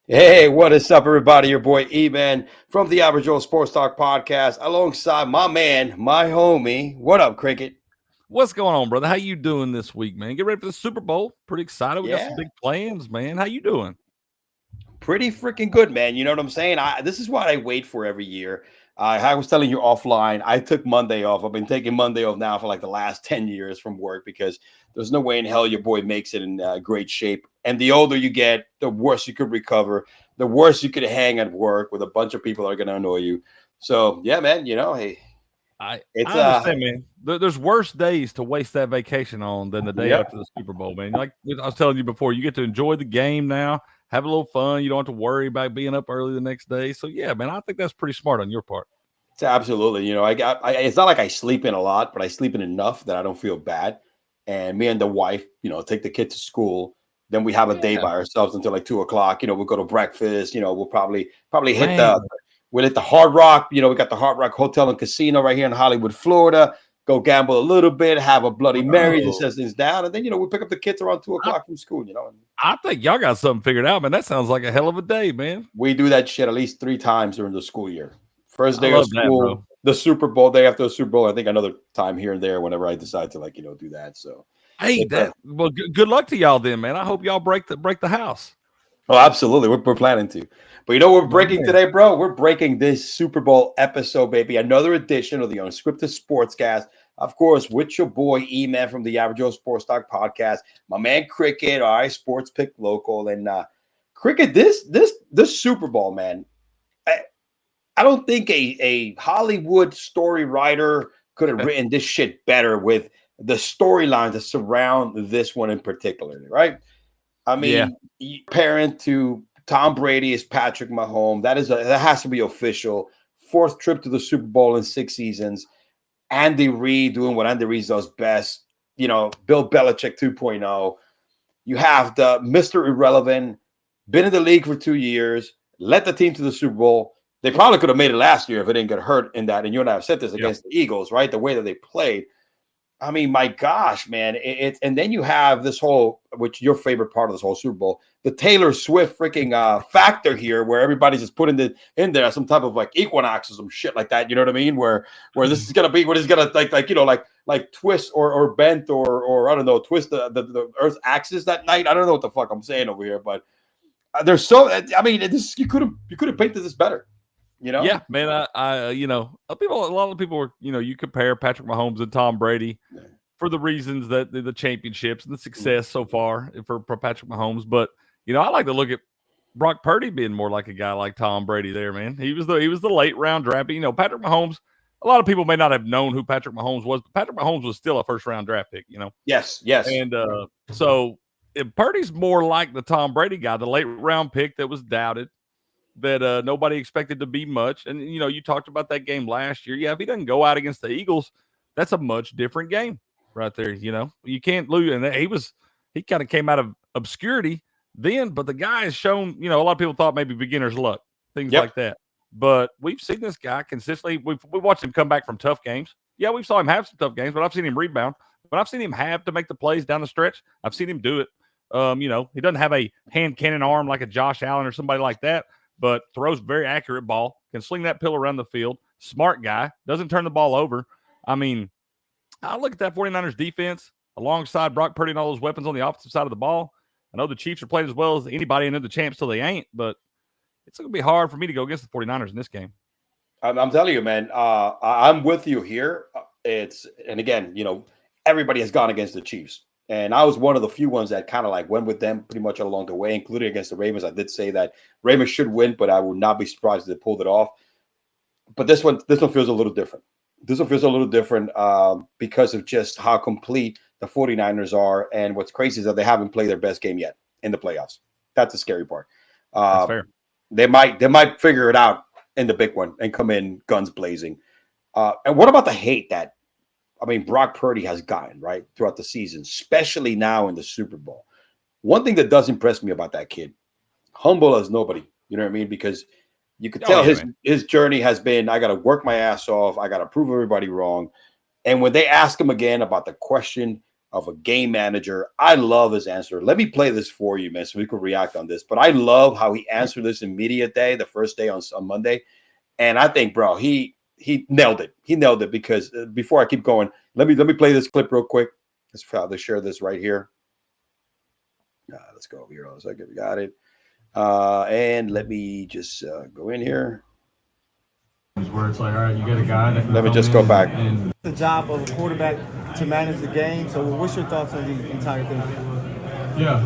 Hey, what is up, everybody? Your boy E-Man from the Average Joe Sports Talk Podcast, alongside my man, my homie. What up, Cricket? What's going on, brother? How you doing this week, man? Get ready for the Super Bowl. Pretty excited. We got some Yeah, big plans, man. How you doing? pretty freaking good, man. You know what I'm saying? This is what I wait for every year. I was telling you offline, I took Monday off. I've been taking Monday off now for like the last 10 years from work because there's no way in hell your boy makes it in great shape. And the older you get, the worse you could recover, the worse you could hang at work with a bunch of people that are going to annoy you. So, yeah, man, hey, I it's I understand, man. There's worse days to waste that vacation on than the day yep. after the Super Bowl, man. Like I was telling you before, you get to enjoy the game now, have a little fun. You don't have to worry about being up early the next day. So yeah, man, I think that's pretty smart on your part. It's absolutely. It's not like I sleep in a lot, but I sleep in enough that I don't feel bad. And me and the wife, take the kid to school. Then we have a day Yeah, by ourselves until like 2 o'clock. We'll go to breakfast. We'll probably hit man. the Hard Rock. We got the Hard Rock Hotel and Casino right here in Hollywood, Florida. Go gamble a little bit, have a Bloody Mary to Bro, set things down, and then we pick up the kids around two I, o'clock from school. And I think y'all got something figured out, man. That sounds like a hell of a day, man. we do that shit at least 3 times during the school year. First I day of love that, school, bro. the Super Bowl, day after the Super Bowl. I think another time here and there whenever I decide to do that. So, Hey, it's a, that well, good luck to y'all then, man. I hope y'all break the house. oh, absolutely, we're planning to. But we're My breaking man. today, bro. We're breaking this Super Bowl episode, baby. Another edition of the Unscripted Sportscast. Of course, with your boy E-Man from the Average Joe Sports Talk Podcast, my man Cricket, all right, Sports Pick Local, and Cricket. This Super Bowl, man. I don't think a Hollywood story writer could have written this shit better with the storylines that surround this one in particular, right? I Yeah. mean, parent to Tom Brady is Patrick Mahomes. That has to be official. Fourth trip to the Super Bowl in 6 seasons. Andy Reid doing what Andy Reid does best. Bill Belichick 2.0. You have the Mr. Irrelevant, been in the league for 2 years, led the team to the Super Bowl. They probably could have made it last year if it didn't get hurt in that. And you and I have said this Yeah. against the Eagles, right? The way that they played. I mean, my gosh, man. And then you have this whole, which your favorite part of this whole Super Bowl, the Taylor Swift freaking factor here, where everybody's just putting it in there some type of like equinox or some shit like that. You know what I mean? Where this is gonna be, what is gonna like twist or bent or I don't know, twist the Earth's axis that night. I don't know what the fuck I'm saying over here, but there's so. I mean, this you could have painted this better. You know? Yeah, man. A lot of people were, you compare Patrick Mahomes and Tom Brady for the reasons that the championships and the success so far for Patrick Mahomes. But I like to look at Brock Purdy being more like a guy like Tom Brady. There, man. He was the late round draft pick. Patrick Mahomes. A lot of people may not have known who Patrick Mahomes was, but Patrick Mahomes was still a first round draft pick. Yes, yes. And so if Purdy's more like the Tom Brady guy, the late round pick that was doubted, that nobody expected to be much. And you talked about that game last year. Yeah, if he doesn't go out against the Eagles, that's a much different game right there. You can't lose. And he kind of came out of obscurity then, but the guy has shown. A lot of people thought maybe beginner's luck, things Yep. like that. But we've seen this guy consistently. We watched him come back from tough games. Yeah, we saw him have some tough games, but I've seen him rebound. But I've seen him have to make the plays down the stretch. I've seen him do it. He doesn't have a hand cannon arm like a Josh Allen or somebody like that, but throws very accurate ball, can sling that pill around the field. Smart guy, doesn't turn the ball over. I mean, I look at that 49ers defense alongside Brock Purdy and all those weapons on the offensive side of the ball. I know the Chiefs are playing as well as anybody, and they're the champs till they ain't, but it's going to be hard for me to go against the 49ers in this game. I'm telling you, man. I'm with you here. And again, everybody has gone against the Chiefs, and I was one of the few ones that kind of like went with them pretty much along the way, including against the Ravens. I did say that Ravens should win, but I would not be surprised if they pulled it off. But this one feels a little different. This one feels a little different because of just how complete the 49ers are, and what's crazy is that they haven't played their best game yet in the playoffs. That's the scary part. That's Uh, fair. they might figure it out in the big one and come in guns blazing. And what about the hate that Brock Purdy has gotten right throughout the season, especially now in the Super Bowl? One thing that does impress me about that kid, humble as nobody. You know what I mean? Because you could Oh, tell yeah, his man. his journey has been, I got to work my ass off. I got to prove everybody wrong. And when they ask him again about the question of a game manager. I love his answer. Let me play this for you, man, so we could react on this. But I love how he answered this in media day, the first day on Monday. And I think, bro, he nailed it. He nailed it because before I keep going, let me play this clip real quick. Let's share this right here. Let's go over here. Hold on a second. We got it. And let me just go in here. Where it's like, all right, you get a guy that can let me just go back. And the job of a quarterback to manage the game. So what's your thoughts on the entire thing? Yeah,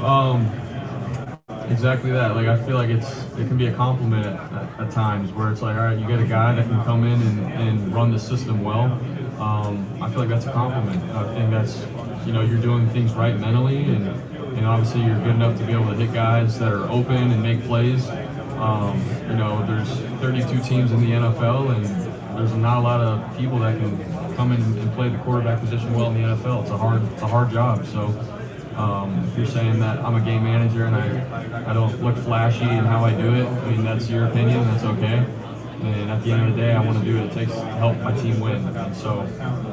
exactly that. Like, I feel like it can be a compliment at times where it's like, all right, you get a guy that can come in and run the system well. I feel like that's a compliment. I think that's, you're doing things right mentally, and obviously you're good enough to be able to hit guys that are open and make plays. There's 32 teams in the NFL, and there's not a lot of people that can come in and play the quarterback position well in the NFL. It's a hard job. So if you're saying that I'm a game manager and I don't look flashy in how I do it, I mean, that's your opinion. That's okay. And at the end of the day, I want to do what it takes to help my team win. And so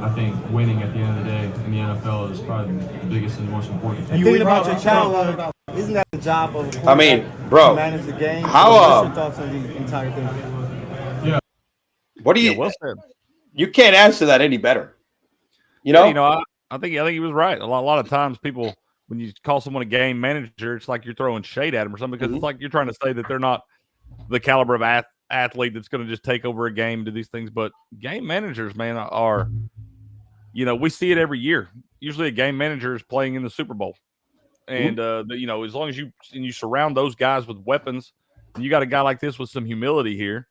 I think winning at the end of the day in the NFL is probably the biggest and most important thing. And thinking about your childhood, isn't that the job of a quarterback bro, to manage the game? How, what's your thoughts on the entire thing? Yeah. What do you? Yeah, well said. You can't answer that any better. I think he was right. A lot of times people, when you call someone a game manager, it's like you're throwing shade at them or something, because it's like you're trying to say that they're not the caliber of athlete that's going to just take over a game, do these things. But game managers, man, are, we see it every year. Usually a game manager is playing in the Super Bowl. And, as long as you surround those guys with weapons, and you got a guy like this with some humility here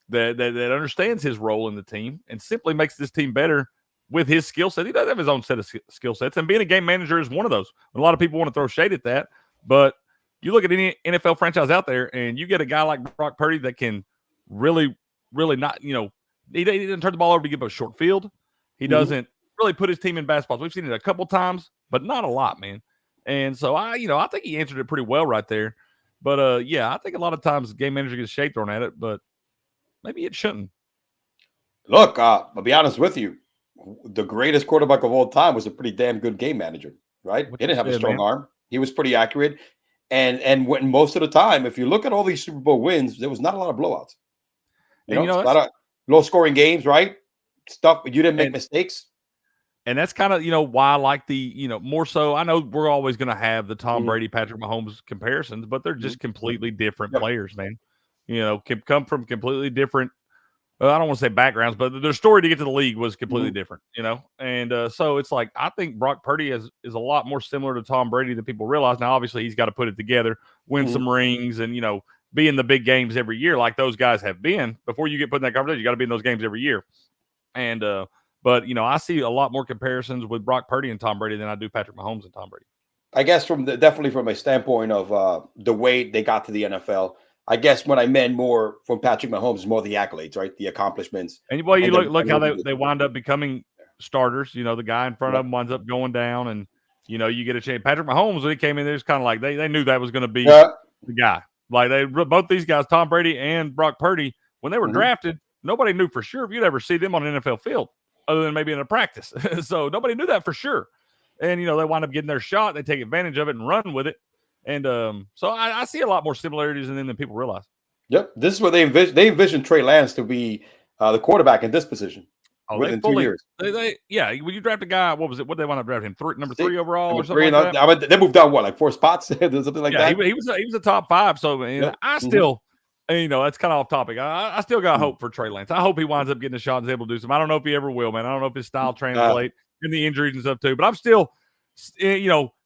that understands his role in the team and simply makes this team better with his skill set. He does have his own set of skill sets, and being a game manager is one of those. A lot of people want to throw shade at that, but you look at any NFL franchise out there, and you get a guy like Brock Purdy that can really, really not, he doesn't turn the ball over to give up a short field. He doesn't really put his team in bad spots. We've seen it a couple times, but not a lot, man. And so I think he answered it pretty well right there. But I think a lot of times game manager gets shade thrown at it, but maybe it shouldn't. Look, I'll be honest with you. The greatest quarterback of all time was a pretty damn good game manager, right? He didn't have a strong arm. He was pretty accurate. And when most of the time, if you look at all these Super Bowl wins, there was not a lot of blowouts. A lot of low-scoring games, right? Stuff, but you didn't make mistakes. And that's kind of, why I like the, more so. I know we're always going to have the Tom Brady, Patrick Mahomes comparisons, but they're just completely different players, man. Can come from completely different, I don't want to say backgrounds, but their story to get to the league was completely different, And so it's like, I think Brock Purdy is a lot more similar to Tom Brady than people realize. Now, obviously, he's got to put it together, win some rings, and, be in the big games every year like those guys have been. Before you get put in that conversation, you got to be in those games every year. And, but, I see a lot more comparisons with Brock Purdy and Tom Brady than I do Patrick Mahomes and Tom Brady. I guess definitely from a standpoint of the way they got to the NFL. I guess what I meant more from Patrick Mahomes is more the accolades, right? The accomplishments. And well, you look how they wind up becoming starters. The guy in front of them winds up going down, and you get a chance. Patrick Mahomes, when he came in, there's kind of like they knew that was going to be the guy. Like both these guys, Tom Brady and Brock Purdy, when they were drafted, nobody knew for sure if you'd ever see them on an NFL field, other than maybe in a practice. So nobody knew that for sure. And they wind up getting their shot, they take advantage of it and run with it. And so I see a lot more similarities in them than people realize. Yep, this is what they envisioned Trey Lance to be the quarterback in this position within 2 years. When you draft a guy, what was it? What did they want to draft him? Number three overall or something like that? I mean, they moved down like 4 spots, something like that. He was a top 5. So I still, that's kind of off topic. I still got hope for Trey Lance. I hope he winds up getting a shot and is able to do something. I don't know if he ever will, man. I don't know if his style translate and the injuries and stuff too. But I'm still,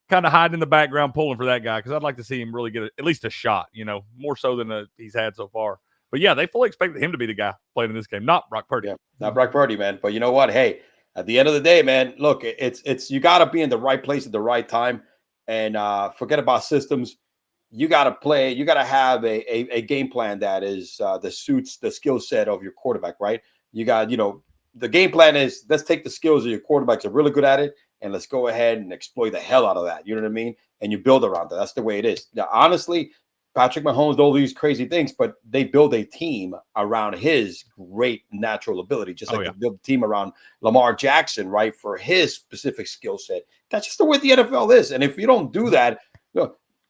kind of hiding in the background, pulling for that guy because I'd like to see him really get at least a shot, more so than he's had so far. But yeah, they fully expected him to be the guy playing in this game, not Brock Purdy. Yeah, not Brock Purdy, man. But you know what? Hey, at the end of the day, man, look, it's you got to be in the right place at the right time, and forget about systems. You got to play. You got to have a game plan that is that suits the skill set of your quarterback, right? You got, the game plan is let's take the skills of your quarterbacks are really good at it. And let's go ahead and exploit the hell out of that. You know what I mean? And you build around that. That's the way it is. Now, honestly, Patrick Mahomes, all these crazy things, but they build a team around his great natural ability, just like they build a team around Lamar Jackson, right, for his specific skill set. That's just the way the NFL is. And if you don't do that,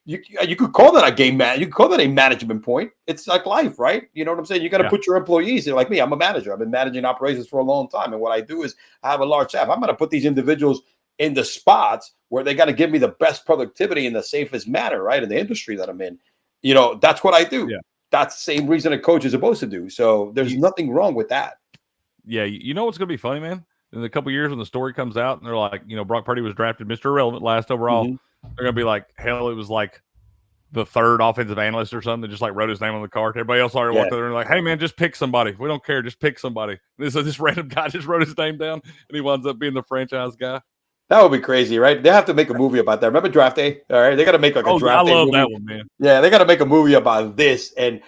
you could call that a game man. You could call that a management point. It's like life, right? You know what I'm saying? You got to put your employees in. Like me, I'm a manager. I've been managing operations for a long time. And what I do is I have a large staff. I'm going to put these individuals in the spots where they got to give me the best productivity in the safest manner, right? In the industry that I'm in. You know, that's what I do. Yeah. That's the same reason a coach is supposed to do. So there's nothing wrong with that. Yeah. You know what's going to be funny, man? In a couple of years when the story comes out and they're like, you know, Brock Purdy was drafted Mr. Irrelevant last overall. They're going to be like, hell, it was like the third offensive analyst or something that just like wrote his name on the card. Everybody else already walked over and like, hey, man, just pick somebody. We don't care. Just pick somebody. This random guy just wrote his name down and he winds up being the franchise guy. That would be crazy, right? They have to make a movie about that. Remember Draft Day? All right, they got to make like a Draft Day movie. I love that one, man. Yeah, they got to make a movie about this, and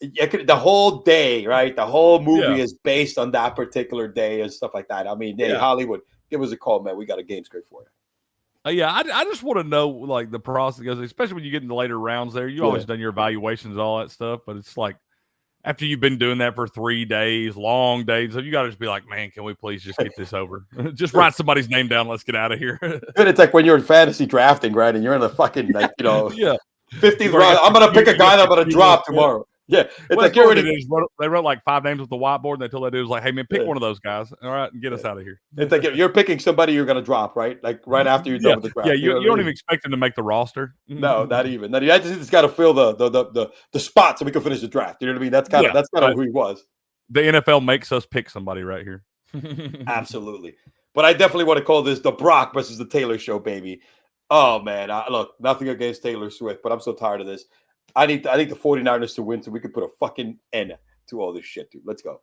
the whole day, right? The whole movie is based on that particular day and stuff like that. I mean, hey, Hollywood, give us a call, man. We got a game script for you. I just want to know like the process, especially when you get in the later rounds. There, you always done your evaluations, all that stuff, but it's like after you've been doing that for 3 days, long days, so you got to just be like, man, can we please just get this over? Just write somebody's name down. Let's get out of here. Dude, it's like when you're in fantasy drafting, right? And you're in the fucking, like, 50th round. I'm going to pick a guy that I'm going to drop tomorrow. Yeah. It's like you're already. They wrote like 5 names with the whiteboard, and they told that dude was like, hey, man, pick one of those guys. All right, and get us out of here. It's like you're picking somebody you're going to drop, right? Like right after you're done with the draft. Yeah, you don't even expect them to make the roster. No, not even. I just got to fill the spot so we can finish the draft. You know what I mean? That's kind of who he was. The NFL makes us pick somebody right here. Absolutely. But I definitely want to call this the Brock versus the Taylor show, baby. Oh, man. Look, nothing against Taylor Swift, but I'm so tired of this. I need the 49ers to win so we can put a fucking end to all this shit, dude. Let's go.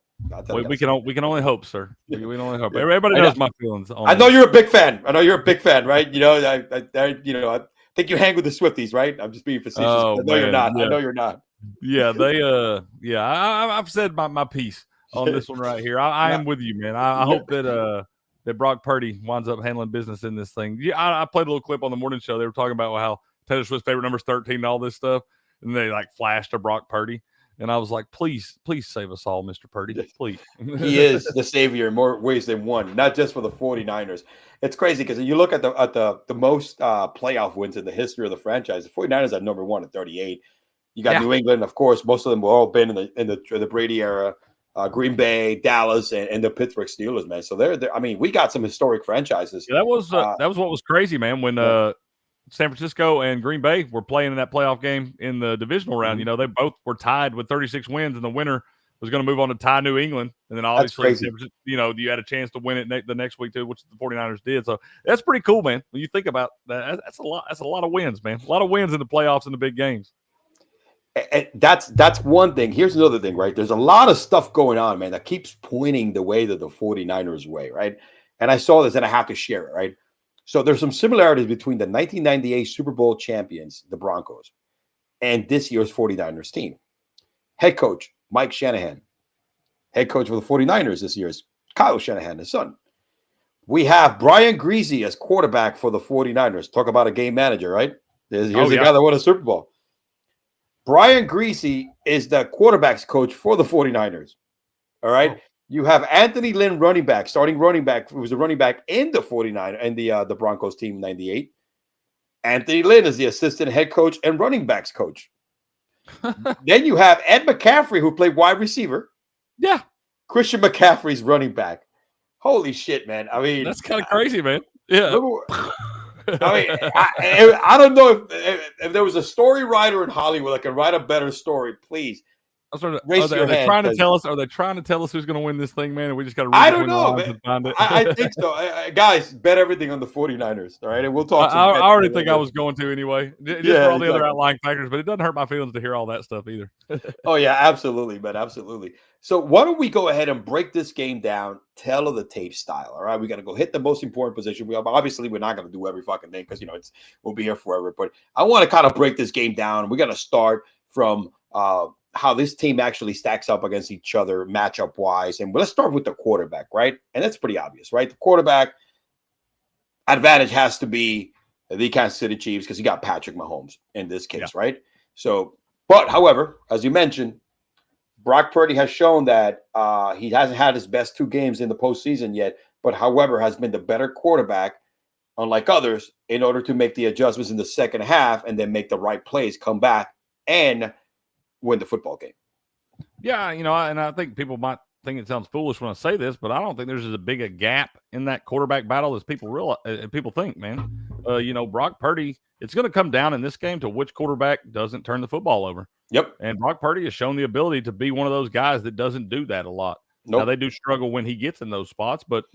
We can only hope, sir. We can only hope. Everybody knows my feelings. I know you're a big fan. right? You know, I think you hang with the Swifties, right? I'm just being facetious. Oh, I know you're not. Yeah. I know you're not. Yeah, I've said my piece on this one right here. I am with you, man. I hope that Brock Purdy winds up handling business in this thing. Yeah, I played a little clip on the morning show. They were talking about how Taylor Swift's favorite number is 13 and all this stuff. And they like flashed to Brock Purdy. And I was like, please save us all, Mr. Purdy. Please. He is the savior in more ways than one, not just for the 49ers. It's crazy because you look at the most playoff wins in the history of the franchise. The 49ers are number 1 at 38. You got New England, of course. Most of them have all been in the Brady era. Green Bay, Dallas, and the Pittsburgh Steelers, man. So they're I mean, we got some historic franchises. Yeah, that was what was crazy, man. When San Francisco and Green Bay were playing in that playoff game in the divisional round. You know, they both were tied with 36 wins, and the winner was going to move on to tie New England. And then obviously, you know, you had a chance to win it the next week too, which the 49ers did. So that's pretty cool, man. When you think about that, that's a lot. That's a lot of wins, man. A lot of wins in the playoffs in the big games. And that's one thing. Here's another thing, right? There's a lot of stuff going on, man, that keeps pointing the way that the 49ers way, right? And I saw this and I have to share it, right? So there's some similarities between the 1998 Super Bowl champions, the Broncos, and this year's 49ers team. Head coach, Mike Shanahan. Head coach for the 49ers this year is Kyle Shanahan, his son. We have Brian Greasy as quarterback for the 49ers. Talk about a game manager, right? Here's the guy that won a Super Bowl. Brian Greasy is the quarterback's coach for the 49ers. All right. Oh. You have Anthony Lynn, starting running back, who was a running back in the 49 and the Broncos team in 98. Anthony Lynn is the assistant head coach and running backs coach. Then you have Ed McCaffrey, who played wide receiver. Yeah. Christian McCaffrey's running back. Holy shit, man. I mean, that's kind of crazy, man. Yeah. I mean, I don't know if there was a story writer in Hollywood that can write a better story, please. Are they trying to tell us? Are they trying to tell us who's going to win this thing, man? And we just got to. I don't know, man. Find it. I think so. Guys, bet everything on the 49ers. All right, and we'll talk. I already think I was going to anyway, just for all the other outlying factors. But it doesn't hurt my feelings to hear all that stuff either. Oh yeah, absolutely, man, absolutely. So why don't we go ahead and break this game down, tell of the tape style? All right, we got to go hit the most important position. We're not going to do every fucking thing because we'll be here forever. But I want to kind of break this game down. We're going to start from how this team actually stacks up against each other matchup wise. And let's start with the quarterback, right? And that's pretty obvious, right? The quarterback advantage has to be the Kansas City Chiefs because you got Patrick Mahomes in this case, right? So But, however, as you mentioned, Brock Purdy has shown that he hasn't had his best 2 games in the postseason yet, but, however, has been the better quarterback, unlike others, in order to make the adjustments in the second half and then make the right plays, come back, and win the football game. Yeah, and I think people might think it sounds foolish when I say this, but I don't think there's as big a gap in that quarterback battle as people think, man. Brock Purdy, it's going to come down in this game to which quarterback doesn't turn the football over. Yep. And Brock Purdy has shown the ability to be one of those guys that doesn't do that a lot. Nope. Now, they do struggle when he gets in those spots, but,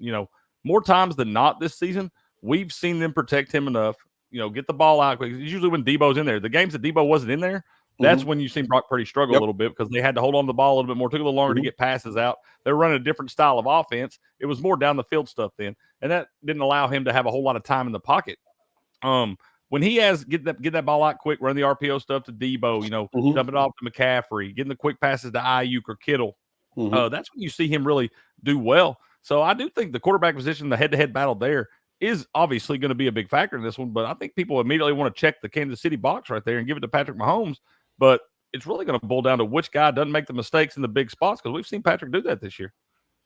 more times than not this season, we've seen them protect him enough, get the ball out. It's usually when Debo's in there. The games that Debo wasn't in there, that's when you've seen Brock Purdy struggle a little bit because they had to hold on to the ball a little bit more, took a little longer to get passes out. They're running a different style of offense. It was more down the field stuff then, and that didn't allow him to have a whole lot of time in the pocket. When he has get that ball out quick, run the RPO stuff to Debo, dump it off to McCaffrey, getting the quick passes to Ayuk or Kittle, that's when you see him really do well. So I do think the quarterback position, the head-to-head battle there, is obviously going to be a big factor in this one, but I think people immediately want to check the Kansas City box right there and give it to Patrick Mahomes. But it's really going to boil down to which guy doesn't make the mistakes in the big spots because we've seen Patrick do that this year.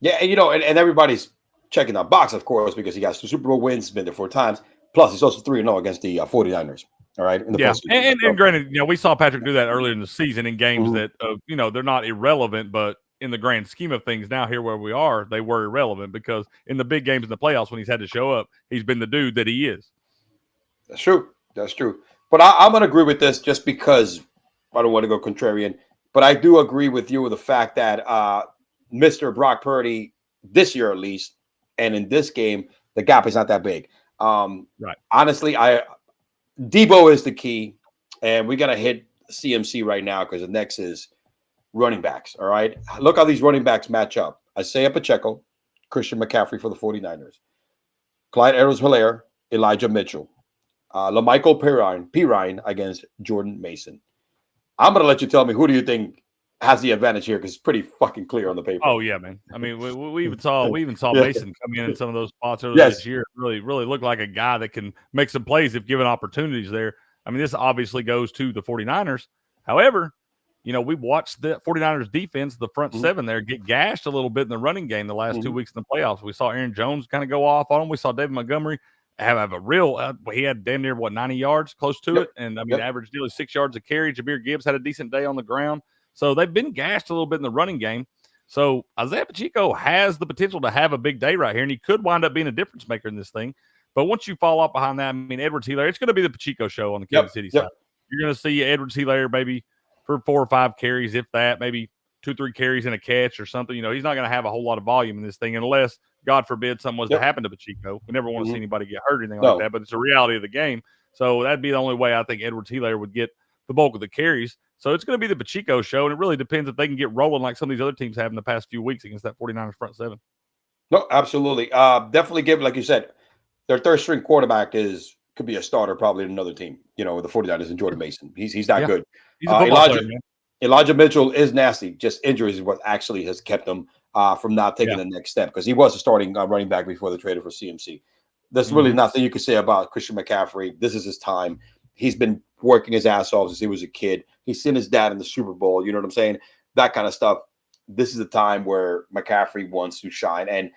Yeah, and everybody's checking that box, of course, because he has 2 Super Bowl wins, been there 4 times. Plus, he's also 3-0 against the 49ers. All right. In the postseason. And granted, we saw Patrick do that earlier in the season in games that, they're not irrelevant, but in the grand scheme of things, now here where we are, they were irrelevant because in the big games in the playoffs when he's had to show up, he's been the dude that he is. That's true. That's true. But I'm going to agree with this just because I don't want to go contrarian. But I do agree with you with the fact that Mr. Brock Purdy, this year at least, and in this game, the gap is not that big. Right. Honestly, Debo is the key, and we got to hit CMC right now because the next is running backs. All right. Look how these running backs match up. Isaiah Pacheco, Christian McCaffrey for the 49ers, Clyde Edwards-Helaire, Elijah Mitchell, LaMichael Pirine against Jordan Mason. I'm going to let you tell me who do you think has the advantage here because it's pretty fucking clear on the paper. Oh yeah, man. I mean, we even saw Mason come in some of those spots earlier this year. Really looked like a guy that can make some plays if given opportunities there. I mean, this obviously goes to the 49ers. However, we watched the 49ers defense, the front 7 there, get gashed a little bit in the running game the last 2 weeks in the playoffs. We saw Aaron Jones kind of go off on him. We saw David Montgomery have a real he had damn near 90 yards close to it, and I mean averaged nearly 6 yards a carry. Jahmyr Gibbs had a decent day on the ground, so they've been gashed a little bit in the running game. So Isaiah Pacheco has the potential to have a big day right here, and he could wind up being a difference maker in this thing. But once you fall off behind that, I mean, Edwards-Helaire, it's going to be the Pacheco show on the Kansas City side. You're going to see Edwards-Helaire maybe for 4 or 5 carries, if that, maybe 2-3 carries and a catch or something. He's not going to have a whole lot of volume in this thing unless, God forbid, something was to happen to Pacheco. We never want to see anybody get hurt or anything like that, but it's a reality of the game. So that'd be the only way I think Edwards-Helaire would get the bulk of the carries. So it's going to be the Pacheco show, and it really depends if they can get rolling like some of these other teams have in the past few weeks against that 49ers front 7. No, absolutely. Definitely give, like you said, their third-string quarterback could be a starter probably in another team, the 49ers and Jordan Mason. He's that good. He's a football player, man. Elijah Mitchell is nasty. Just injuries is what actually has kept him from not taking the next step because he was a starting running back before they traded for CMC. There's really nothing you could say about Christian McCaffrey. This is his time. He's been working his ass off since he was a kid. He's seen his dad in the Super Bowl. You know what I'm saying? That kind of stuff. This is the time where McCaffrey wants to shine. And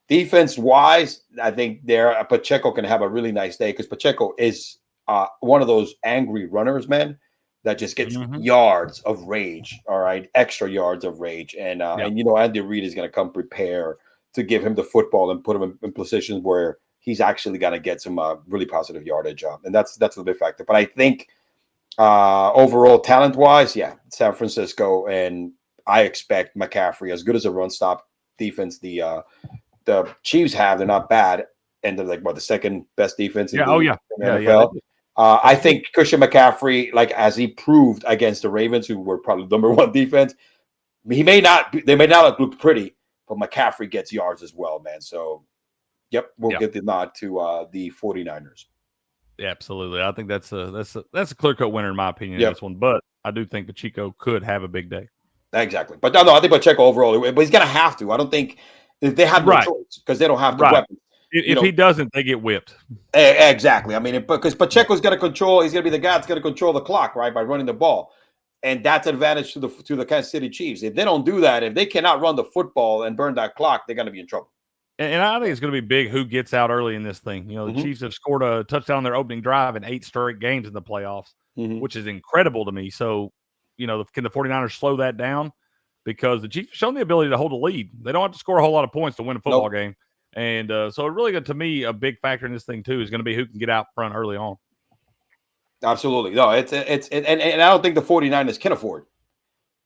defense-wise, I think Pacheco can have a really nice day because Pacheco is one of those angry runners, man, that just gets yards of rage, all right, extra yards of rage. And Andy Reid is going to come prepare to give him the football and put him in positions where he's actually going to get some really positive yardage. And that's a big factor. But I think overall, talent-wise, San Francisco, and I expect McCaffrey, as good as a run-stop defense the Chiefs have, they're not bad. And they're like, the second best defense in the NFL. I think Christian McCaffrey, as he proved against the Ravens, who were probably the number 1 defense, they may not have looked pretty, but McCaffrey gets yards as well, man. So, we'll give the nod to the 49ers. Yeah, absolutely. I think that's a clear-cut winner in my opinion in this one, but I do think Pacheco could have a big day. Exactly. But no, I think Pacheco overall, but he's going to have to. I don't think they have no choice because they don't have the weapons. If he doesn't, they get whipped. Exactly. I mean, because Pacheco's going to control, he's going to be the guy that's going to control the clock, right, by running the ball. And that's advantage to the Kansas City Chiefs. If they don't do that, if they cannot run the football and burn that clock, they're going to be in trouble. And I think it's going to be big who gets out early in this thing. You know, the Chiefs have scored a touchdown on their opening drive in 8 straight games in the playoffs, which is incredible to me. So, you know, can the 49ers slow that down? Because the Chiefs have shown the ability to hold a lead. They don't have to score a whole lot of points to win a football game. And so it really, to me, a big factor in this thing, too, is going to be who can get out front early on. Absolutely. No, and I don't think the 49ers can afford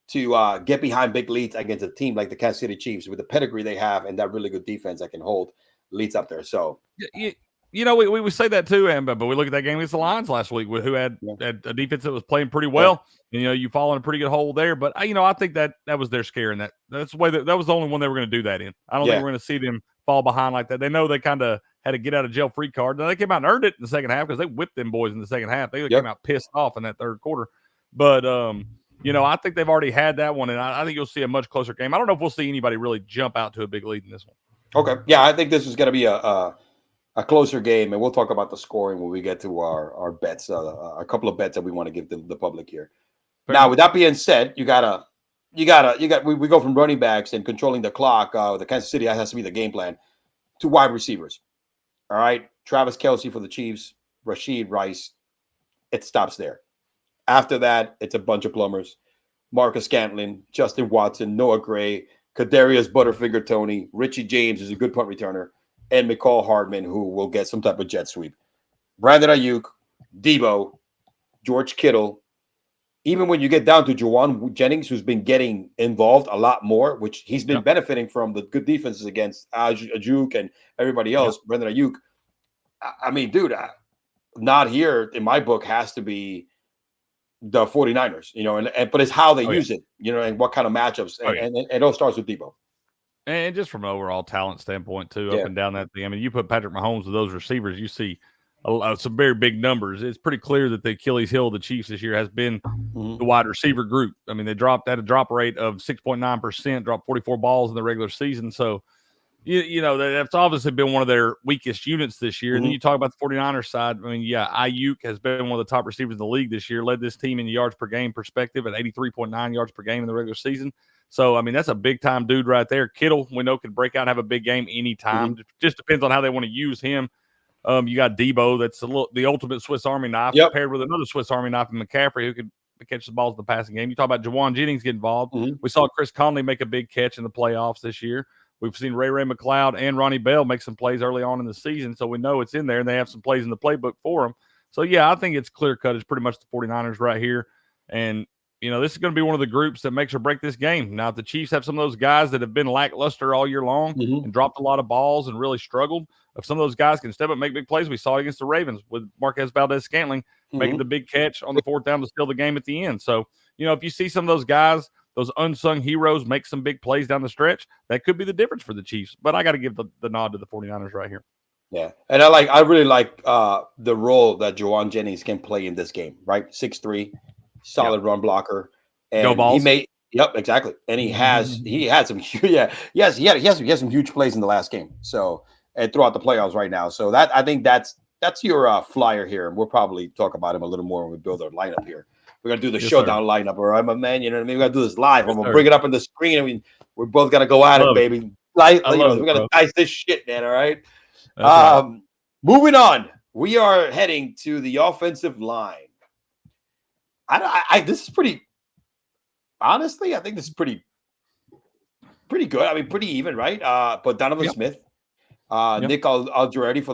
to get behind big leads against a team like the Kansas City Chiefs with the pedigree they have and that really good defense that can hold leads up there. So, you know, we say that too, but we look at that game against the Lions last week, who had a defense that was playing pretty well. And, you know, you fall in a pretty good hole there. But, you know, I think that was their scare, and that's the way that was the only one they were going to do that in. I don't think we're going to see them fall behind like that. They know they kind of had a get out of jail free card. Now, they came out and earned it in the second half because they whipped them boys in the second half. They came out pissed off in that third quarter. But, you know, I think they've already had that one, and I think you'll see a much closer game. I don't know if we'll see anybody really jump out to a big lead in this one. Okay. Yeah, I think this is going to be a closer game, and we'll talk about the scoring when we get to our bets, a couple of bets that we want to give the public here. Now, with that being said, we go from running backs and controlling the clock. The Kansas City has to be the game plan to wide receivers. All right, Travis Kelce for the Chiefs, Rashid Rice. It stops there. After that, it's a bunch of plumbers: Marcus Scantling, Justin Watson, Noah Gray, Kadarius Butterfinger Tony, Richie James is a good punt returner, and McCall Hardman, who will get some type of jet sweep. Brandon Ayuk, Debo, George Kittle. Even when you get down to Juwan Jennings, who's been getting involved a lot more, which he's been benefiting from the good defenses against Ayuk and everybody else. Brandon Ayuk, I mean, dude, not here in my book has to be the 49ers, you know, but it's how they use it, you know, and what kind of matchups. And it all starts with Debo. And just from an overall talent standpoint, too, up and down that thing. I mean, you put Patrick Mahomes with those receivers, you see some very big numbers. It's pretty clear that the Achilles heel of the Chiefs this year has been the wide receiver group. I mean, they had a drop rate of 6.9%, dropped 44 balls in the regular season. So, you know, that's obviously been one of their weakest units this year. And then you talk about the 49ers side. I mean, Ayuk has been one of the top receivers in the league this year, led this team in yards per game perspective at 83.9 yards per game in the regular season. So, I mean, that's a big-time dude right there. Kittle, we know, can break out and have a big game anytime. Just depends on how they want to use him. You got Debo, that's the ultimate Swiss Army knife, paired with another Swiss Army knife in McCaffrey, who could catch the balls in the passing game. You talk about Juwan Jennings get involved. We saw Chris Conley make a big catch in the playoffs this year. We've seen Ray McLeod and Ronnie Bell make some plays early on in the season, so we know it's in there, and they have some plays in the playbook for them. So, yeah, I think it's clear-cut. It's pretty much the 49ers right here. And, you know, this is going to be one of the groups that makes or break this game. Now, if the Chiefs have some of those guys that have been lackluster all year long and dropped a lot of balls and really struggled, if some of those guys can step up and make big plays, we saw it against the Ravens with Marquez Valdez-Scantling making the big catch on the fourth down to steal the game at the end. So, you know, if you see some of those guys, those unsung heroes, make some big plays down the stretch, that could be the difference for the Chiefs. But I got to give the nod to the 49ers right here. Yeah, and I really like the role that Juwan Jennings can play in this game, right? 6'3", solid run blocker. And go balls. Exactly. And he had some he has some huge plays in the last game. So, and throughout the playoffs right now. So I think that's your flyer here. And we'll probably talk about him a little more when we build our lineup here. We're going to do the showdown lineup, all right, my man? You know what I mean? We're going to do this live. I'm going to bring it up on the screen. I mean, we're both going to go at it, baby. We're going to dice this shit, man, all right? Right. Moving on. We are heading to the offensive line. This is pretty – honestly, I think this is pretty good. I mean, pretty even, right? But Donovan Smith, Nick Algiretti for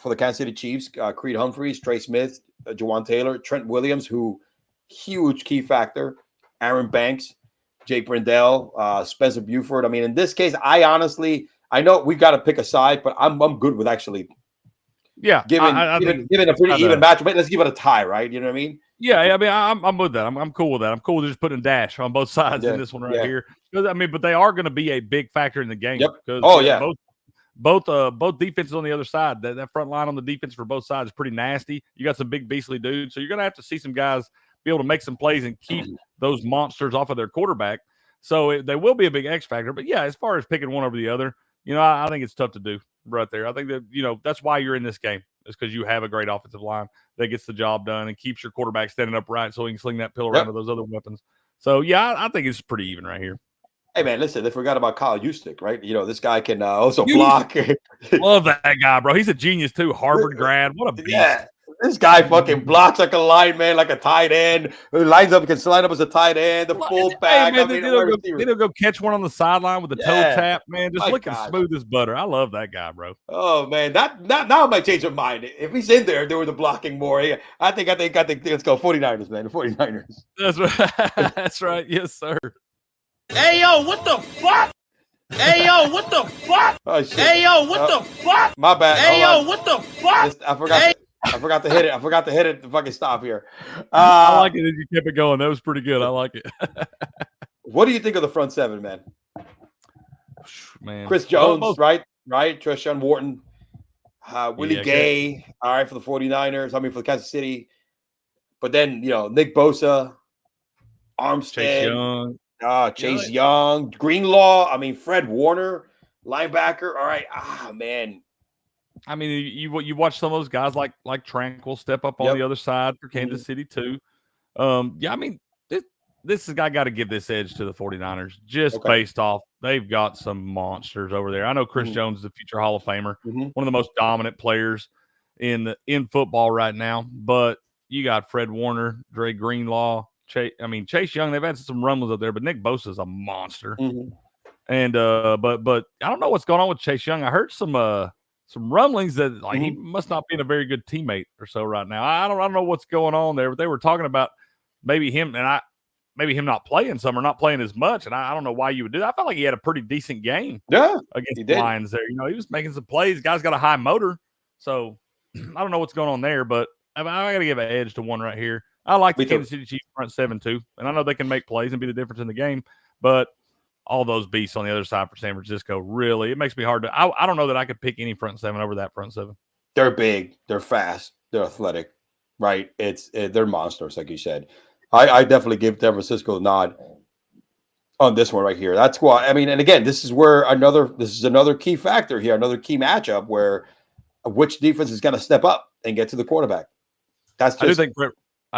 the Kansas City Chiefs, Creed Humphreys, Trey Smith, Jawan Taylor, Trent Williams, who – huge key factor. Aaron Banks, Jake Brindell, Spencer Buford. I mean, in this case, I know we got to pick a side, but I'm good with actually giving a pretty even match. But let's give it a tie, right? You know what I mean? Yeah, I mean, I'm with that. I'm cool with that. I'm cool with just putting a dash on both sides in this one right here. Because I mean, but they are going to be a big factor in the game. Because, both defenses on the other side. That front line on the defense for both sides is pretty nasty. You got some big beastly dudes, so you're going to have to see some guys be able to make some plays and keep those monsters off of their quarterback. So they will be a big X factor. But, yeah, as far as picking one over the other, you know, I think it's tough to do right there. I think that, you know, that's why you're in this game. It's because you have a great offensive line that gets the job done and keeps your quarterback standing upright so he can sling that pill around to those other weapons. So, yeah, I think it's pretty even right here. Hey, man, listen, they forgot about Kyle Juszczyk, right? This guy can also block. Love that guy, bro. He's a genius, too. Harvard grad. What a beast. Yeah. This guy fucking blocks like a lineman, like a tight end. Who lines up, can line up as a tight end, the fullback. Hey, man, he'll go catch one on the sideline with a toe tap, man. Just looking smooth as butter. I love that guy, bro. Oh man, now I might change my mind. If he's in there doing the blocking more, I think let's go 49ers, man. The 49ers. That's right. That's right. Yes, sir. Hey yo, what the fuck? Hey yo, what the fuck? Oh shit. Hey yo, what the fuck? My bad. Hey yo, what the fuck? I forgot to hit it. I forgot to hit it to fucking stop here. I like it that you kept it going. That was pretty good. I like it. What do you think of the front seven, man? Man, Chris Jones, right? Treshaun Wharton, Willie Gay, all right, for the 49ers. I mean, for the Kansas City. But then, Nick Bosa, Armstead, Chase Young, Greenlaw. I mean, Fred Warner, linebacker. All right. Man. I mean, you watch some of those guys like Tranquil step up on the other side for Kansas City too. I mean, this guy got to give this edge to the 49ers just based off they've got some monsters over there. I know Chris Jones is a future Hall of Famer, one of the most dominant players in football right now. But you got Fred Warner, Dre Greenlaw, Chase Young. They've had some rumbles up there, but Nick Bosa is a monster. And but I don't know what's going on with Chase Young. I heard some rumblings that he must not be a very good teammate or so right now. I don't know what's going on there, but they were talking about maybe him not playing some or not playing as much. And I don't know why you would do that. I felt like he had a pretty decent game against the Lions there. He was making some plays. Guy's got a high motor. So I don't know what's going on there, but I got to give an edge to one right here. I like the Kansas City Chiefs front seven too. And I know they can make plays and be the difference in the game, but all those beasts on the other side for San Francisco, really, it makes me hard to. I don't know that I could pick any front seven over that front seven. They're big, they're fast, they're athletic, right? They're monsters, like you said. I definitely give San Francisco a nod on this one right here. That's why. I mean, and again, this is another key factor here, another key matchup where which defense is going to step up and get to the quarterback. I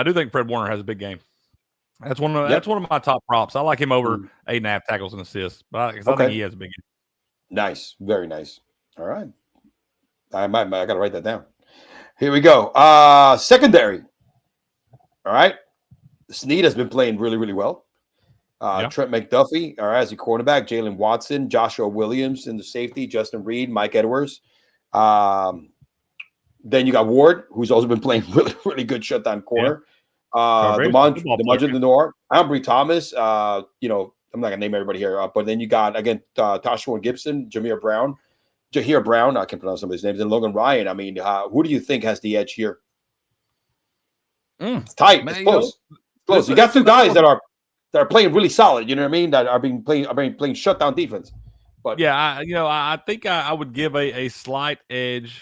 do think Fred Warner has a big game. That's one of my top props. I like him over 8.5 tackles and assists, but I think he has a big game. Nice, very nice. All right, I got to write that down. Here we go. Secondary. All right, Snead has been playing really, really well. Trent McDuffie, all right, as a cornerback. Jalen Watson, Joshua Williams in the safety. Justin Reed, Mike Edwards. Then you got Ward, who's also been playing really, really good shutdown corner. DeMondre Denor, Ambry Thomas. I'm not gonna name everybody here, but then you got again Tashawn Gibson, Jahir Brown. I can't pronounce some of these names, and Logan Ryan. I mean, who do you think has the edge here? It's tight. It's close. Close. You got two guys that are playing really solid. You know what I mean? That are playing shutdown defense. But I think I would give a slight edge.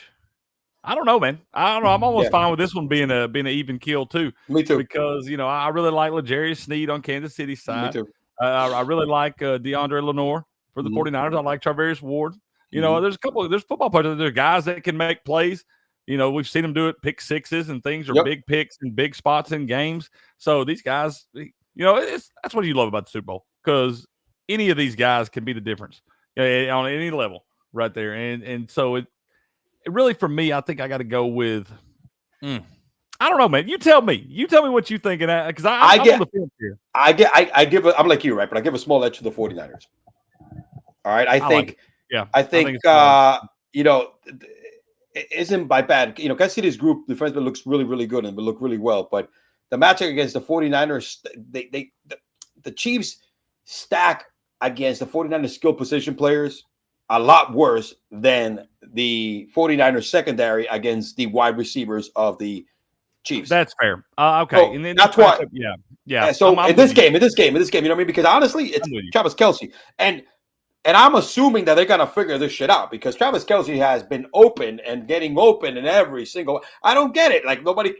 I don't know, man. I don't know. I'm almost fine with this one being an even kill too. Me too. Because I really like L'Jarius Sneed on Kansas City's side. Me too. I really like DeAndre Lenore for the 49ers. I like Charvarius Ward. There's football players. There's guys that can make plays. We've seen them do it, pick sixes and things, or big picks and big spots in games. So these guys, that's what you love about the Super Bowl, because any of these guys can be the difference on any level right there. And so it really, for me, I think I got to go with. I don't know, man. You tell me. You tell me what you think of that, because I'm on the field here. I'm like you, right? But I give a small edge to the 49ers. All right, I think it isn't by bad. Kansas City's group defense looks really, really good and will look really well. But the matchup against the 49ers, the Chiefs stack against the 49ers skill position players a lot worse than the 49ers secondary against the wide receivers of the Chiefs. That's fair. Okay. So, and then that's why. Yeah. So in this game, you know what I mean? Because honestly, it's Travis Kelce. And I'm assuming that they're going to figure this shit out, because Travis Kelce has been open and getting open in every single. I don't get it. Like nobody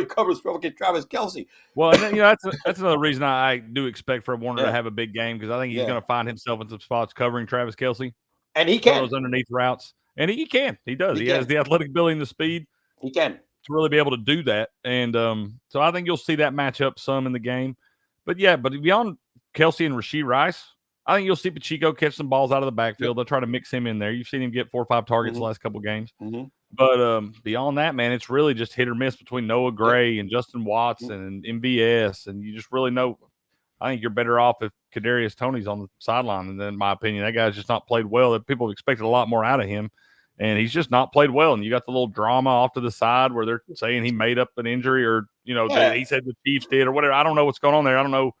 covers fucking Travis Kelce. Well, and that's another reason I do expect Fred Warner to have a big game, because I think he's going to find himself in some spots covering Travis Kelce. And he can. Those underneath routes. And he can. He does. He has the athletic ability and the speed. He can. to really be able to do that. And so I think you'll see that match up some in the game. But beyond Kelsey and Rashee Rice, I think you'll see Pacheco catch some balls out of the backfield. They'll try to mix him in there. You've seen him get 4 or 5 targets the last couple of games. But beyond that, man, it's really just hit or miss between Noah Gray and Justin Watson and MVS. And you just really know, I think you're better off if Kadarius Toney's on the sideline. And in my opinion, that guy's just not played well. People have expected a lot more out of him. And he's just not played well. And you got the little drama off to the side where they're saying he made up an injury or, he said the Chiefs did or whatever. I don't know what's going on there. I don't know.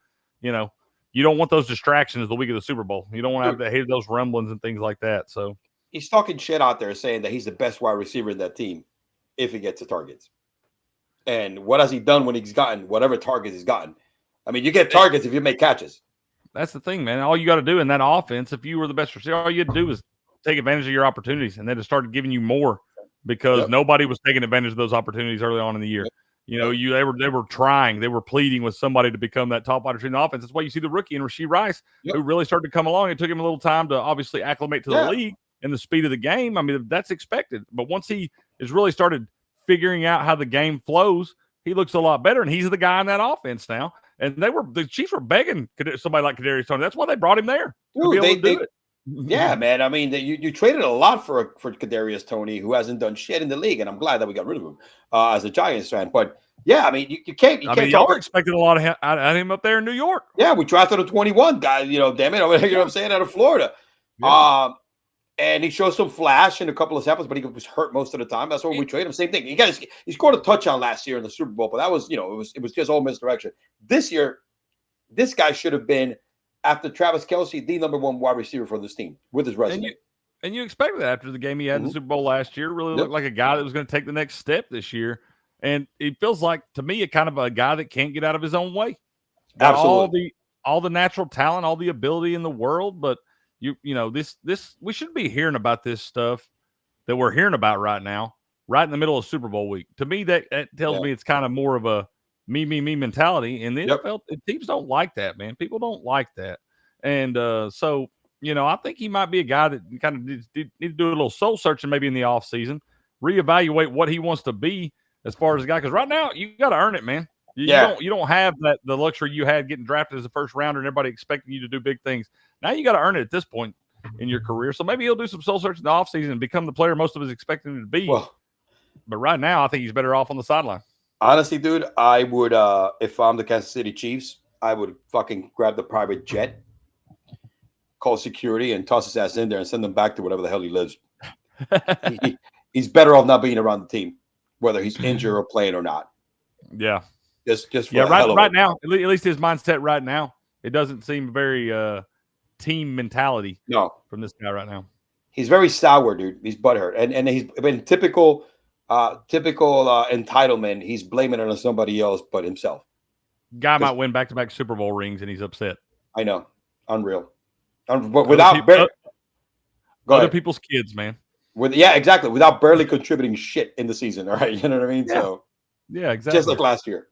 You don't want those distractions the week of the Super Bowl. You don't want to have those rumblings and things like that. So he's talking shit out there saying that he's the best wide receiver in that team if he gets the targets. And what has he done when he's gotten whatever targets he's gotten? I mean, you get targets if you make catches. That's the thing, man. All you got to do in that offense, if you were the best receiver, all you had to do was take advantage of your opportunities, and then it started giving you more because nobody was taking advantage of those opportunities early on in the year. They were trying, they were pleading with somebody to become that top wide receiver in the offense. That's why you see the rookie in Rashee Rice, who really started to come along. It took him a little time to obviously acclimate to the league and the speed of the game. I mean, that's expected. But once he has really started figuring out how the game flows, he looks a lot better, and he's the guy in that offense now. And the Chiefs were begging somebody like Kadarius Toney. That's why they brought him there to be able to do it. Yeah, man. I mean, you traded a lot for Kadarius Toney, who hasn't done shit in the league, and I'm glad that we got rid of him as a Giants fan. But yeah, I mean, you can't. Y'all were expecting a lot of out of him up there in New York. Yeah, we drafted a 21 guy. Damn it, you know what I'm saying, out of Florida. Yeah. And he showed some flash in a couple of samples, but he was hurt most of the time. That's why we traded him. Same thing. He scored a touchdown last year in the Super Bowl, but that was, it was just all misdirection. This year, this guy should have been, after Travis Kelce, the number 1 wide receiver for this team with his resume. And you expected that after the game he had in the Super Bowl last year. Really looked like a guy that was going to take the next step this year. And it feels like, to me, a kind of a guy that can't get out of his own way. Absolutely. All the natural talent, all the ability in the world, but this we shouldn't be hearing about this stuff that we're hearing about right now, right in the middle of Super Bowl week. To me, that tells me it's kind of more of a me mentality. And the NFL teams don't like that, man. People don't like that. And so, I think he might be a guy that kind of need to do a little soul searching maybe in the offseason, reevaluate what he wants to be as far as a guy. Because right now, you got to earn it, man. You don't have the luxury you had getting drafted as a first rounder and everybody expecting you to do big things. Now you got to earn it at this point in your career. So maybe he'll do some soul searching in the offseason and become the player most of us expecting him to be. Well, but right now, I think he's better off on the sideline. Honestly, dude, I would, if I'm the Kansas City Chiefs, I would fucking grab the private jet, call security, and toss his ass in there and send him back to whatever the hell he lives. He's better off not being around the team, whether he's injured or playing or not. Yeah. Just right now, at least his mindset right now, it doesn't seem very team mentality from this guy right now. He's very sour, dude. He's butthurt. And he's been typical entitlement. He's blaming it on somebody else but himself. Guy might win back-to-back Super Bowl rings, and he's upset. I know. Unreal. But without other people's kids, man. Exactly. Without barely contributing shit in the season, all right? You know what I mean? Yeah. So yeah, exactly. Just like last year.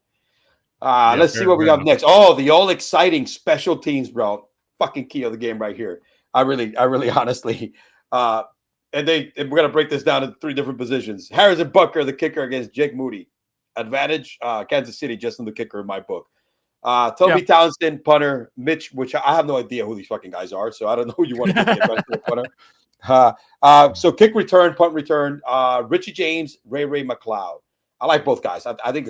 Let's see what we got next. Oh, the all exciting special teams, bro. Fucking key of the game right here. I really honestly, and we're gonna break this down in 3 different positions. Harrison Butker, the kicker, against Jake Moody. Advantage, Kansas City, just in the kicker in my book. Toby Townsend, punter. Mitch, which I have no idea who these fucking guys are, so I don't know who you want to get punter. So kick return, punt return. Richie James, Ray McLeod. I like both guys. I think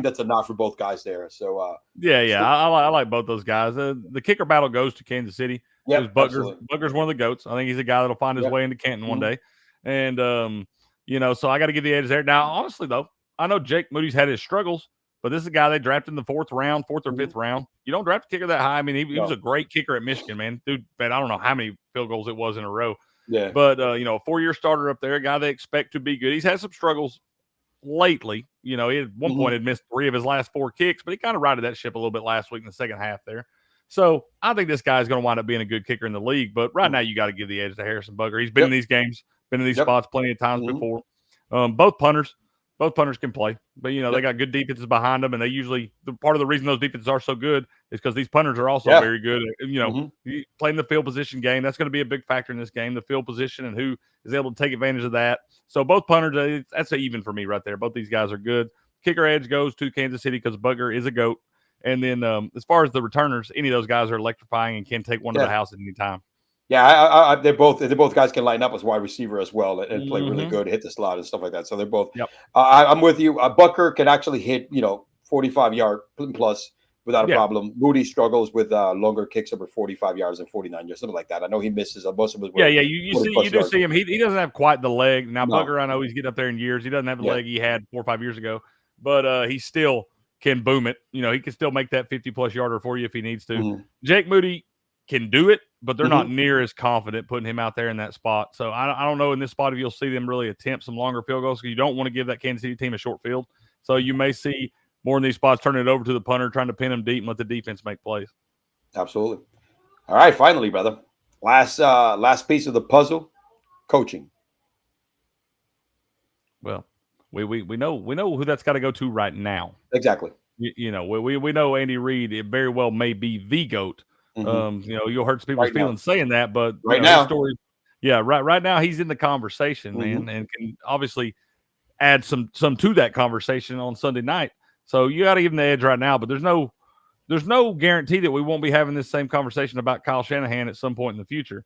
that's a nod for both guys there. So I like both those guys. The kicker battle goes to Kansas City. Yeah, Butker's one of the goats. I think he's a guy that'll find his way into Canton one day. And so I got to give the edge there. Now, honestly though, I know Jake Moody's had his struggles, but this is a guy they drafted in the 4th or 5th round. You don't draft a kicker that high. I mean, he was a great kicker at Michigan, man. Dude, I don't know how many field goals it was in a row. Yeah. But a 4-year starter up there, a guy they expect to be good. He's had some struggles lately. He at one point had missed 3 of his last 4 kicks, but he kind of righted that ship a little bit last week in the second half there. So I think this guy is going to wind up being a good kicker in the league. But right now, you got to give the edge to Harrison Butker. He's been in these games, been in these spots plenty of times before. Both punters both punters can play, but they got good defenses behind them, and they usually part of the reason those defenses are so good is because these punters are also very good. Playing the field position game, that's going to be a big factor in this game. The field position and who is able to take advantage of that. So both punters, that's an even for me right there. Both these guys are good. Kicker edge goes to Kansas City because Butker is a GOAT. And then as far as the returners, any of those guys are electrifying and can take one to the house at any time. Yeah, they're both guys can line up as wide receiver as well and play really good, hit the slot and stuff like that. So they're both. Yep. I'm with you. Butker can actually hit 45-yard plus without a problem. Moody struggles with longer kicks over 45 yards and 49 yards, something like that. I know he misses most of his. You do see him. He doesn't have quite the leg now. No. Butker, I know he's getting up there in years. He doesn't have the leg he had 4 or 5 years ago, but he still can boom it. He can still make that 50+ yarder for you if he needs to. Jake Moody can do it, but they're not near as confident putting him out there in that spot. So I don't know in this spot if you'll see them really attempt some longer field goals because you don't want to give that Kansas City team a short field. So you may see more in these spots turning it over to the punter, trying to pin them deep and let the defense make plays. Absolutely. All right, finally, brother. Last piece of the puzzle, coaching. Well, we know who that's got to go to right now. Exactly. We know Andy Reid very well may be the GOAT. You'll hurt people's feelings saying that, but right now, right now he's in the conversation, man, and can obviously add some to that conversation on Sunday night. So you got to give him the edge right now, but there's no guarantee that we won't be having this same conversation about Kyle Shanahan at some point in the future.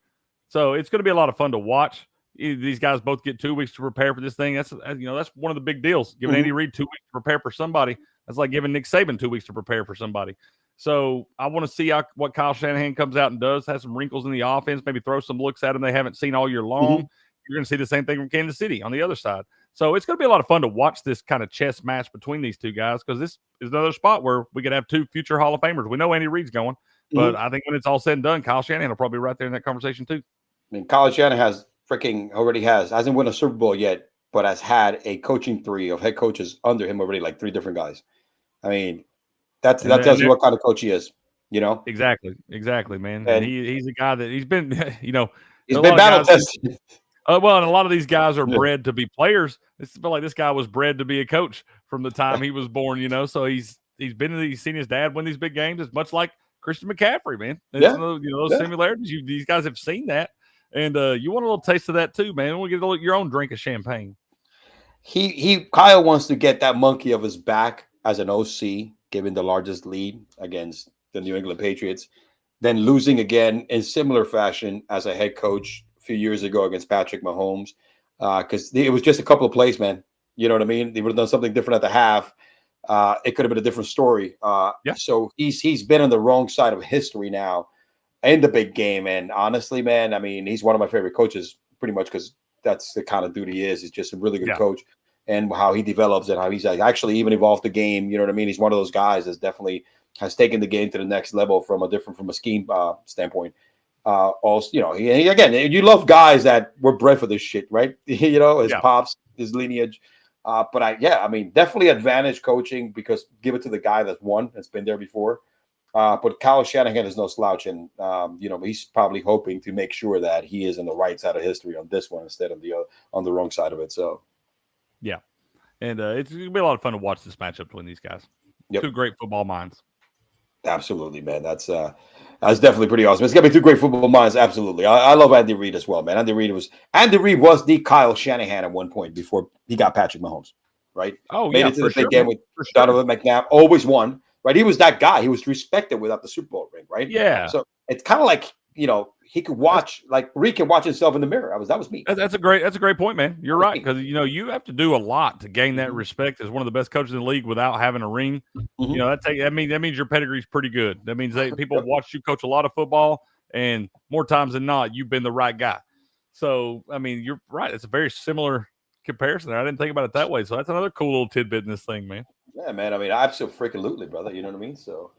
So it's going to be a lot of fun to watch. These guys both get 2 weeks to prepare for this thing. That's one of the big deals. Giving Andy Reid 2 weeks to prepare for somebody, that's like giving Nick Saban 2 weeks to prepare for somebody. So I want to see what Kyle Shanahan comes out and does, has some wrinkles in the offense, maybe throw some looks at him they haven't seen all year long. You're going to see the same thing from Kansas City on the other side. So it's going to be a lot of fun to watch this kind of chess match between these two guys because this is another spot where we could have 2 future Hall of Famers. We know Andy Reid's going, but I think when it's all said and done, Kyle Shanahan will probably be right there in that conversation too. I mean, Kyle Shanahan hasn't won a Super Bowl yet, but has had a coaching tree of head coaches under him already, like 3 different guys. I mean, that tells you what kind of coach he is, Exactly, man. And he's a guy that he's been, he's been battle tested. And a lot of these guys are bred to be players. It's like this guy was bred to be a coach from the time he was born, So he's seen his dad win these big games. It's much like Christian McCaffrey, man. Those similarities. These guys have seen that, and you want a little taste of that too, man. We'll get your own drink of champagne. Kyle wants to get that monkey off his back as an OC, giving the largest lead against the New England Patriots, then losing again in similar fashion as a head coach few years ago against Patrick Mahomes, because it was just a couple of plays, man. You know what I mean? They would have done something different at the half. It could have been a different story. So he's been on the wrong side of history now in the big game. And honestly, man, I mean, he's one of my favorite coaches pretty much because that's the kind of dude he is. He's just a really good coach, and how he develops and how he's actually even evolved the game. You know what I mean? He's one of those guys that definitely has taken the game to the next level from a scheme standpoint. Also, again, you love guys that were bred for this shit, right? His pops, his lineage. But I mean, definitely advantage coaching because give it to the guy that's been there before. But Kyle Shanahan is no slouch, and he's probably hoping to make sure that he is on the right side of history on this one instead of on the wrong side of it. So, yeah, and it's gonna be a lot of fun to watch this matchup between these guys. Yep. 2 great football minds. Absolutely, man. That's definitely pretty awesome. It's gonna be 2 great football minds. Absolutely. I love Andy Reid as well, man. Andy Reid was the Kyle Shanahan at one point before he got Patrick Mahomes, right? Oh, made it to the big game with Donovan McNabb. Always won, right? He was that guy. He was respected without the Super Bowl ring, right? Yeah. So it's kind of like he could watch Reid can watch himself in the mirror. That was me. That's a great point, man. You're right because you have to do a lot to gain that respect as one of the best coaches in the league without having a ring. That means your pedigree's pretty good. That means people watch you coach a lot of football, and more times than not, you've been the right guy. So I mean, you're right. It's a very similar comparison. I didn't think about it that way. So that's another cool little tidbit in this thing, man. Yeah, man. I mean, absolutely, brother. You know what I mean? So.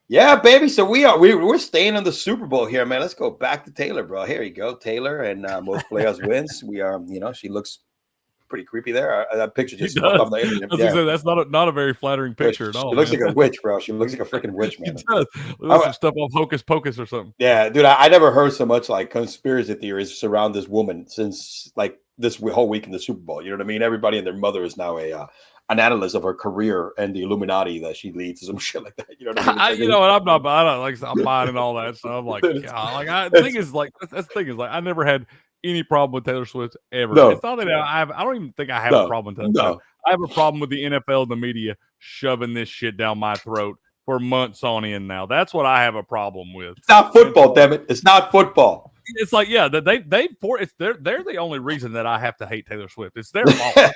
Yeah, baby. So we're staying on the Super Bowl here, man. Let's go back to Taylor, bro. Here you go, Taylor, and most playoffs wins. We are, she looks pretty creepy there. That picture He just popped does. off the internet. I was Yeah. gonna say, that's not a very flattering picture at She all. looks Man. like a witch, bro. She looks like a freaking witch, He man. does. Look, some stuff off Hocus Pocus or something. Yeah, dude, I never heard so much like conspiracy theories surround this woman since like this whole week in the Super Bowl. You know what I mean? Everybody and their mother is now an analyst of her career and the Illuminati that she leads or some shit like that. You know what I mean? You know what? I'm buying and all that. So I'm like, God, the thing is like, that's the thing is like, I never had any problem with Taylor Swift ever. No. It's not that I don't even think I have a problem with Taylor Swift. I have a problem with the NFL and the media shoving this shit down my throat for months on end now. That's what I have a problem with. It's not football, damn it. It's not football. It's like, yeah, they're the only reason that I have to hate Taylor Swift. It's their fault.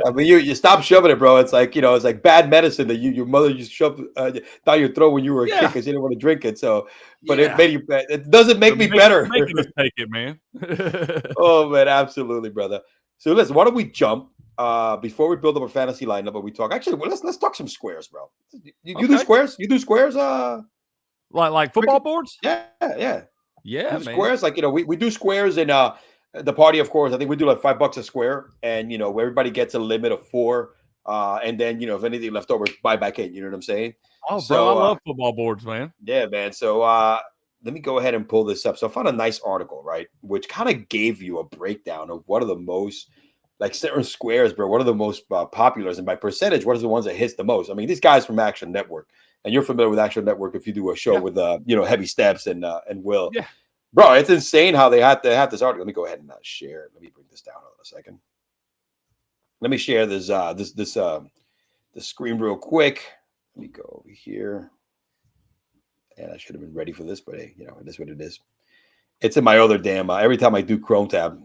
I mean, you stop shoving it, bro. It's like, you know, it's like bad medicine that your mother used to shove down your throat when you were a kid because you didn't want to drink it. So, but it made you. It doesn't make me better. Making us take it, man. Oh man, absolutely, brother. So listen, why don't we jump before we build up a fantasy lineup? But we talk. Actually, well, let's talk some squares, bro. You do squares? You do squares? Like football boards? Yeah. Yeah, man. Squares, like, you know, we do squares in the party, of course. I think we do like $5 a square, and you know, everybody gets a limit of 4. And then, you know, if anything left over, buy back in. You know what I'm saying? Oh, bro, I love football boards, man. Yeah, man. So let me go ahead and pull this up. So I found a nice article, right, which kind of gave you a breakdown of what are the most, like, certain squares, bro. What are the most popular, and by percentage, what are the ones that hits the most? I mean, these guys from Action Network. And you're familiar with Action Network if you do a show with you know, Heavy Steps and Will. Yeah, bro, it's insane how they have this article. Let me go ahead and share it. Let me bring this down in a second. Let me share this the screen real quick. Let me go over here. And I should have been ready for this, but hey, you know, it is what it is. It's in my other damn. Every time I do Chrome tab.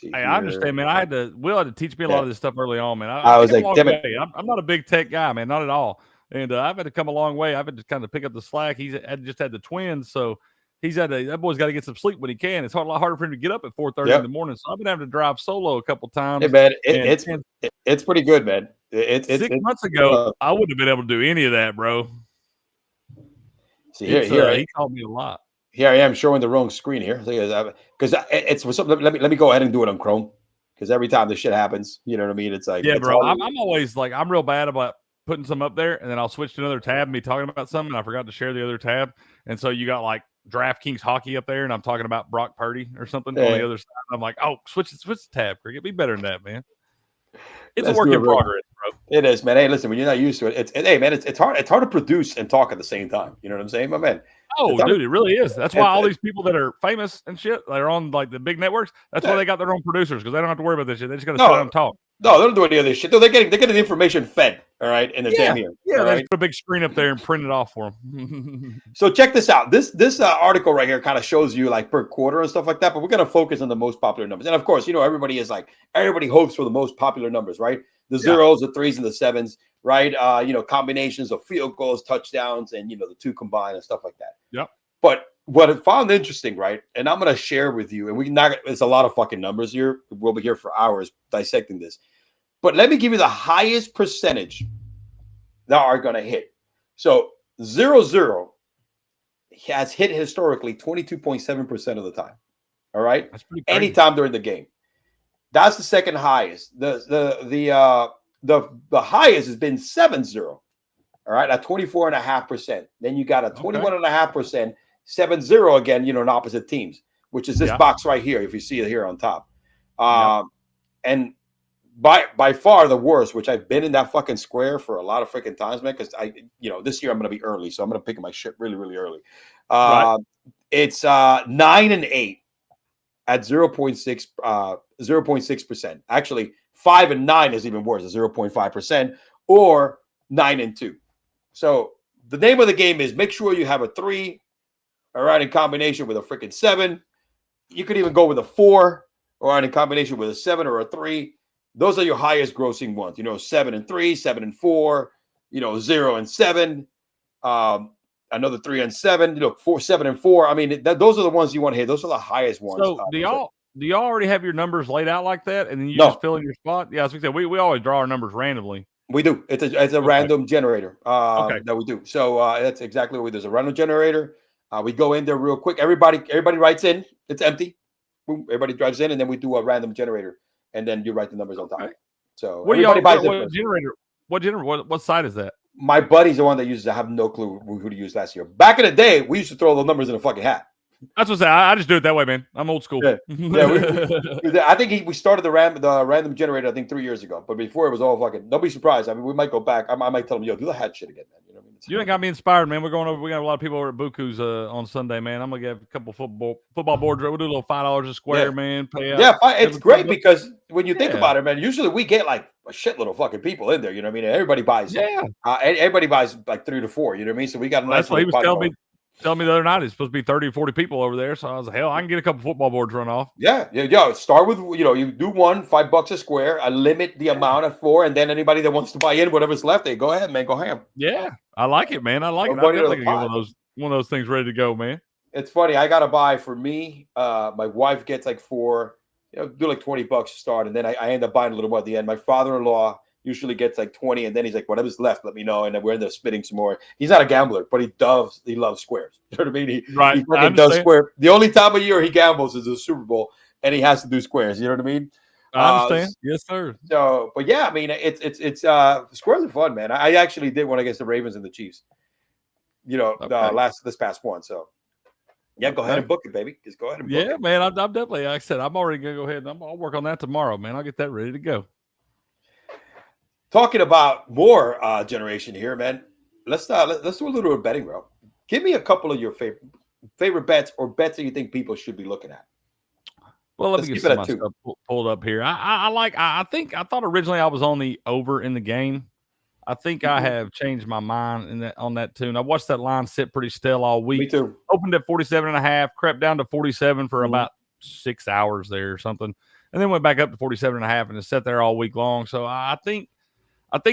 Hey, I understand, man. Will had to teach me a lot of this stuff early on, man. I was like, damn it. I'm not a big tech guy, man, not at all. And I've had to come a long way. I've had to kind of pick up the slack. He's just had the twins, so that boy's got to get some sleep when he can. It's a lot harder for him to get up at 4:30 in the morning. So I've been having to drive solo a couple times. Hey, man, it's pretty good, man. 6 months ago, I wouldn't have been able to do any of that, bro. See, here he called me a lot. Here I am showing the wrong screen here because it's for something. Let me go ahead and do it on Chrome because every time this shit happens, you know what I mean. It's like, bro. I'm always like, I'm real bad about putting some up there, and then I'll switch to another tab and be talking about something, and I forgot to share the other tab. And so you got like DraftKings hockey up there, and I'm talking about Brock Purdy or something on the other side. I'm like, oh, switch the tab, Cricket. Be better than that, man. It's a work in progress, bro. It is, man. Hey, listen, when you're not used to it, it's hard to produce and talk at the same time. You know what I'm saying, my man? Oh, dude, it really is. That's why all these people that are famous and shit, they're on like the big networks. That's why they got their own producers, because they don't have to worry about this shit. They just got to sit down and talk. No, they don't do any of this shit. No, they're getting the information fed, all right, in their damn ear. Yeah, they put a big screen up there and print it off for them. So check this out. This article right here kind of shows you like per quarter and stuff like that, but we're going to focus on the most popular numbers. And of course, you know, everybody hopes for the most popular numbers, right? The zeros, the 3s, and the 7s, right? You know, combinations of field goals, touchdowns, and, you know, the 2 combined and stuff like that. Yep. But what I found interesting, right? And I'm going to share with you, and it's a lot of fucking numbers here. We'll be here for hours dissecting this. But let me give you the highest percentage that are going to hit. So 0-0 has hit historically 22.7% of the time. All right. That's pretty crazy. Anytime during the game. That's the second highest. The highest has been 7-0. All right, at 24.5%. Then you got a 21.5%, 7-0 again, you know, in opposite teams, which is this box right here, if you see it here on top. And by far the worst, which I've been in that fucking square for a lot of freaking times, man, because this year I'm going to be early, so I'm going to pick my shit really, really early. It's 9 and 8 at 0.6%. Actually, 5 and 9 is even worse, at 0.5%, or 9 and 2. So the name of the game is make sure you have a 3, all right, in combination with a freaking 7. You could even go with a 4, or in combination with a 7 or a 3. Those are your highest grossing ones. You know, 7 and 3, 7 and 4. You know, 0 and 7. Another 3 and 7. You know, 4, 7 and 4. I mean, those are the ones you want to hit. Those are the highest ones. So do y'all already have your numbers laid out like that, and then you just fill in your spot? Yeah, as we said, we always draw our numbers randomly. We do. It's a random generator that we do. So that's exactly what we do. There's a random generator. We go in there real quick. Everybody writes in. It's empty. Boom. Everybody drives in, and then we do a random generator. and then you write the numbers on top. Okay. So What do y'all? everybody buys What different. generator? What site is that? My buddy's the one that uses. I have no clue who to use last year. Back in the day, we used to throw the numbers in a fucking hat. That's what I say. I just do it that way, man. I'm old school. Yeah, I think we started the random generator. I think 3 years ago, but before it was all fucking. Don't be surprised. I mean, we might go back. I might tell them, yo, do the hat shit again, man. You know what I mean? You ain't got me inspired, man. We're going over. We got a lot of people over at Buku's on Sunday, man. I'm gonna get a couple football boards. We'll do a little $5 a square, man. Pay out. Yeah, it's great because when you think Yeah. about it, man, usually we get like a shitload of fucking people in there. You know what I mean? Everybody buys. Yeah. Everybody buys like 3 to 4. You know what I mean? So we got a nice. That's what he was little telling me the other night. It's supposed to be 30 or 40 people over there. So I was like, hell, I can get a couple football boards run off. Yeah. Start with you do one $5 a square. I limit the amount of 4, and then anybody that wants to buy in whatever's left, they go ahead, man, go ham. Yeah, I like it, man. I like it. Nobody I'm definitely to the gonna get one of those things ready to go, man. It's funny. I gotta buy for me. My wife gets like 4. Do like $20 to start, and then I end up buying a little more at the end. My father-in-law usually gets like 20, and then he's like, whatever's left, let me know, and then we end up spitting some more. He's not a gambler, but he loves squares. You know what I mean? He fucking does square. The only time of year he gambles is the Super Bowl, and he has to do squares. You know what I mean? I understand. Yes, sir. So, but yeah, I mean, it's squares are fun, man. I actually did one against the Ravens and the Chiefs. This past one. So, yeah, go ahead and book it, baby. Just go ahead and book it. Yeah, man. I'm definitely. Like I said, I'm already gonna go ahead and I'll work on that tomorrow, man. I'll get that ready to go. Talking about more generation here, man. Let's do a little bit of betting, bro. Give me a couple of your favorite bets or bets that you think people should be looking at. Well, let me get some of my stuff pulled up here. I thought originally I was on the over in the game. I think I have changed my mind on that tune. I watched that line sit pretty still all week. Me too. Opened at 47.5, crept down to 47 for about 6 hours there or something, and then went back up to 47.5 and it sat there all week long. So I think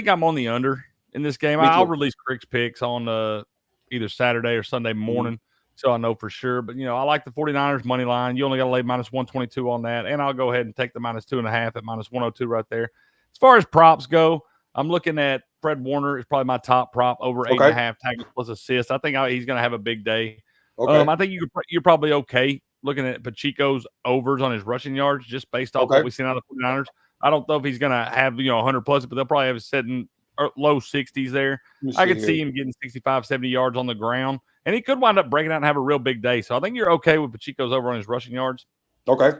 I'm on the under in this game. I'll release Crick's picks on either Saturday or Sunday morning, so I know for sure. But I like the 49ers money line. You only got to lay -122 on that, and I'll go ahead and take the -2.5 at -102 right there. As far as props go, I'm looking at Fred Warner is probably my top prop over 8.5 tackles plus assists. I think he's going to have a big day. Okay. I think you're probably okay looking at Pacheco's overs on his rushing yards just based off what we've seen out of the 49ers. I don't know if he's going to have 100 plus, but they'll probably have it sitting low 60s there. I could see him getting 65, 70 yards on the ground, and he could wind up breaking out and have a real big day. So I think you're okay with Pacheco's over on his rushing yards. Okay.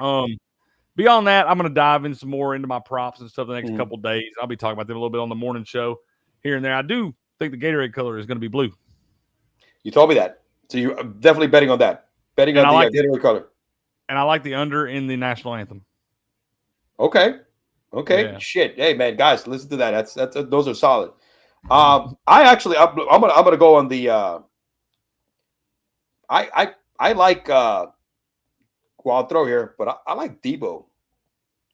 Beyond that, I'm going to dive in some more into my props and stuff the next couple days. I'll be talking about them a little bit on the morning show here and there. I do think the Gatorade color is going to be blue. You told me that. So you're definitely betting on that. Betting on the Gatorade color. And I like the under in the national anthem. Okay. Yeah. Shit. Hey, man, guys, listen to that. That's those are solid. I'm gonna go on the I like well, I'll throw here, but I like Debo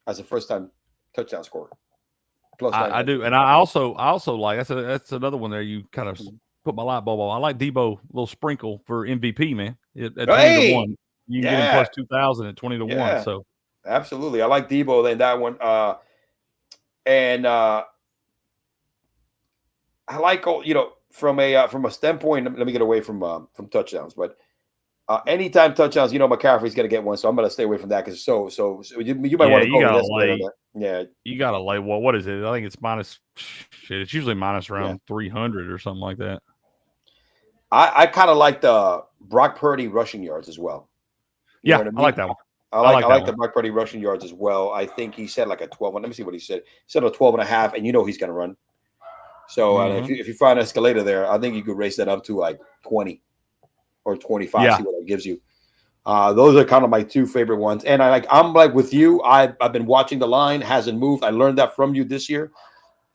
as a first time touchdown scorer. Plus I do, and I also like that's another one there. You kind of put my light bulb on. I like Debo, a little sprinkle for MVP, man. At 20 to 1, you can get him plus 2,000 at 20 to 1. So absolutely, I like Debo in that one. And I like from a standpoint. Let me get away from touchdowns, but anytime touchdowns, McCaffrey's gonna get one, so I'm gonna stay away from that because so you might want to go on that. Yeah, you gotta lay. Well, what is it? I think it's minus. Shit, it's usually minus around 300 or something like that. I kind of like the Brock Purdy rushing yards as well. I like that one. I like the Brock Purdy rushing yards as well. I think he said like a 12. Let me see what he said. He said a 12.5, and he's going to run. So if you find an escalator there, I think you could raise that up to like 20 or 25. See what that gives you. Those are kind of my two favorite ones. And I'm like with you. I've been watching the line, hasn't moved. I learned that from you this year.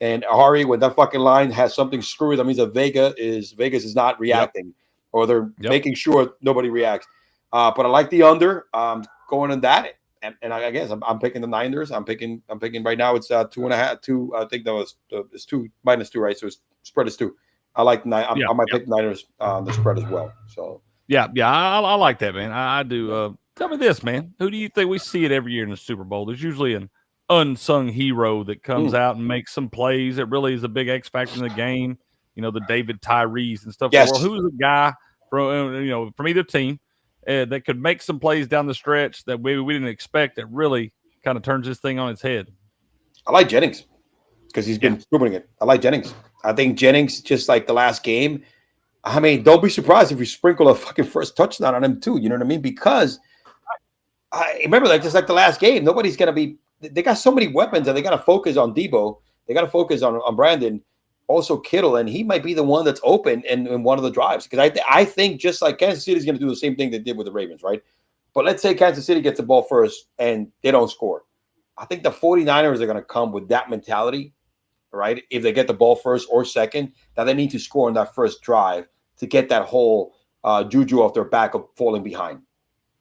And Ari, when that fucking line has something screwy, that means that Vegas is not reacting, or they're making sure nobody reacts. But I like the under. Going in that, and I guess I'm picking the Niners. I'm picking right now. It's 2.5. 2. I think that was it's 2 -2, right? So spread is 2. I like 9. I might pick Niners on the spread as well. So I like that, man. I do. Tell me this, man. Who do you think we see it every year in the Super Bowl? There's usually an unsung hero that comes out and makes some plays. It really is a big X factor in the game. The David Tyrees and stuff. Yes. Well, who's a guy from either team that could make some plays down the stretch that we didn't expect that really kind of turns this thing on its head. I like Jennings because he's been proving it. I like Jennings. I think Jennings, just like the last game, I mean, don't be surprised if you sprinkle a fucking first touchdown on him too. You know what I mean? Because I remember, like, just like the last game, nobody's gonna be. They got so many weapons, and they got to focus on Debo. They got to focus on Brandon, also Kittle, and he might be the one that's open in one of the drives. Because I think just like Kansas City is going to do the same thing they did with the Ravens, right? But let's say Kansas City gets the ball first and they don't score. I think the 49ers are going to come with that mentality, right? If they get the ball first or second, that they need to score in that first drive to get that whole juju off their back of falling behind.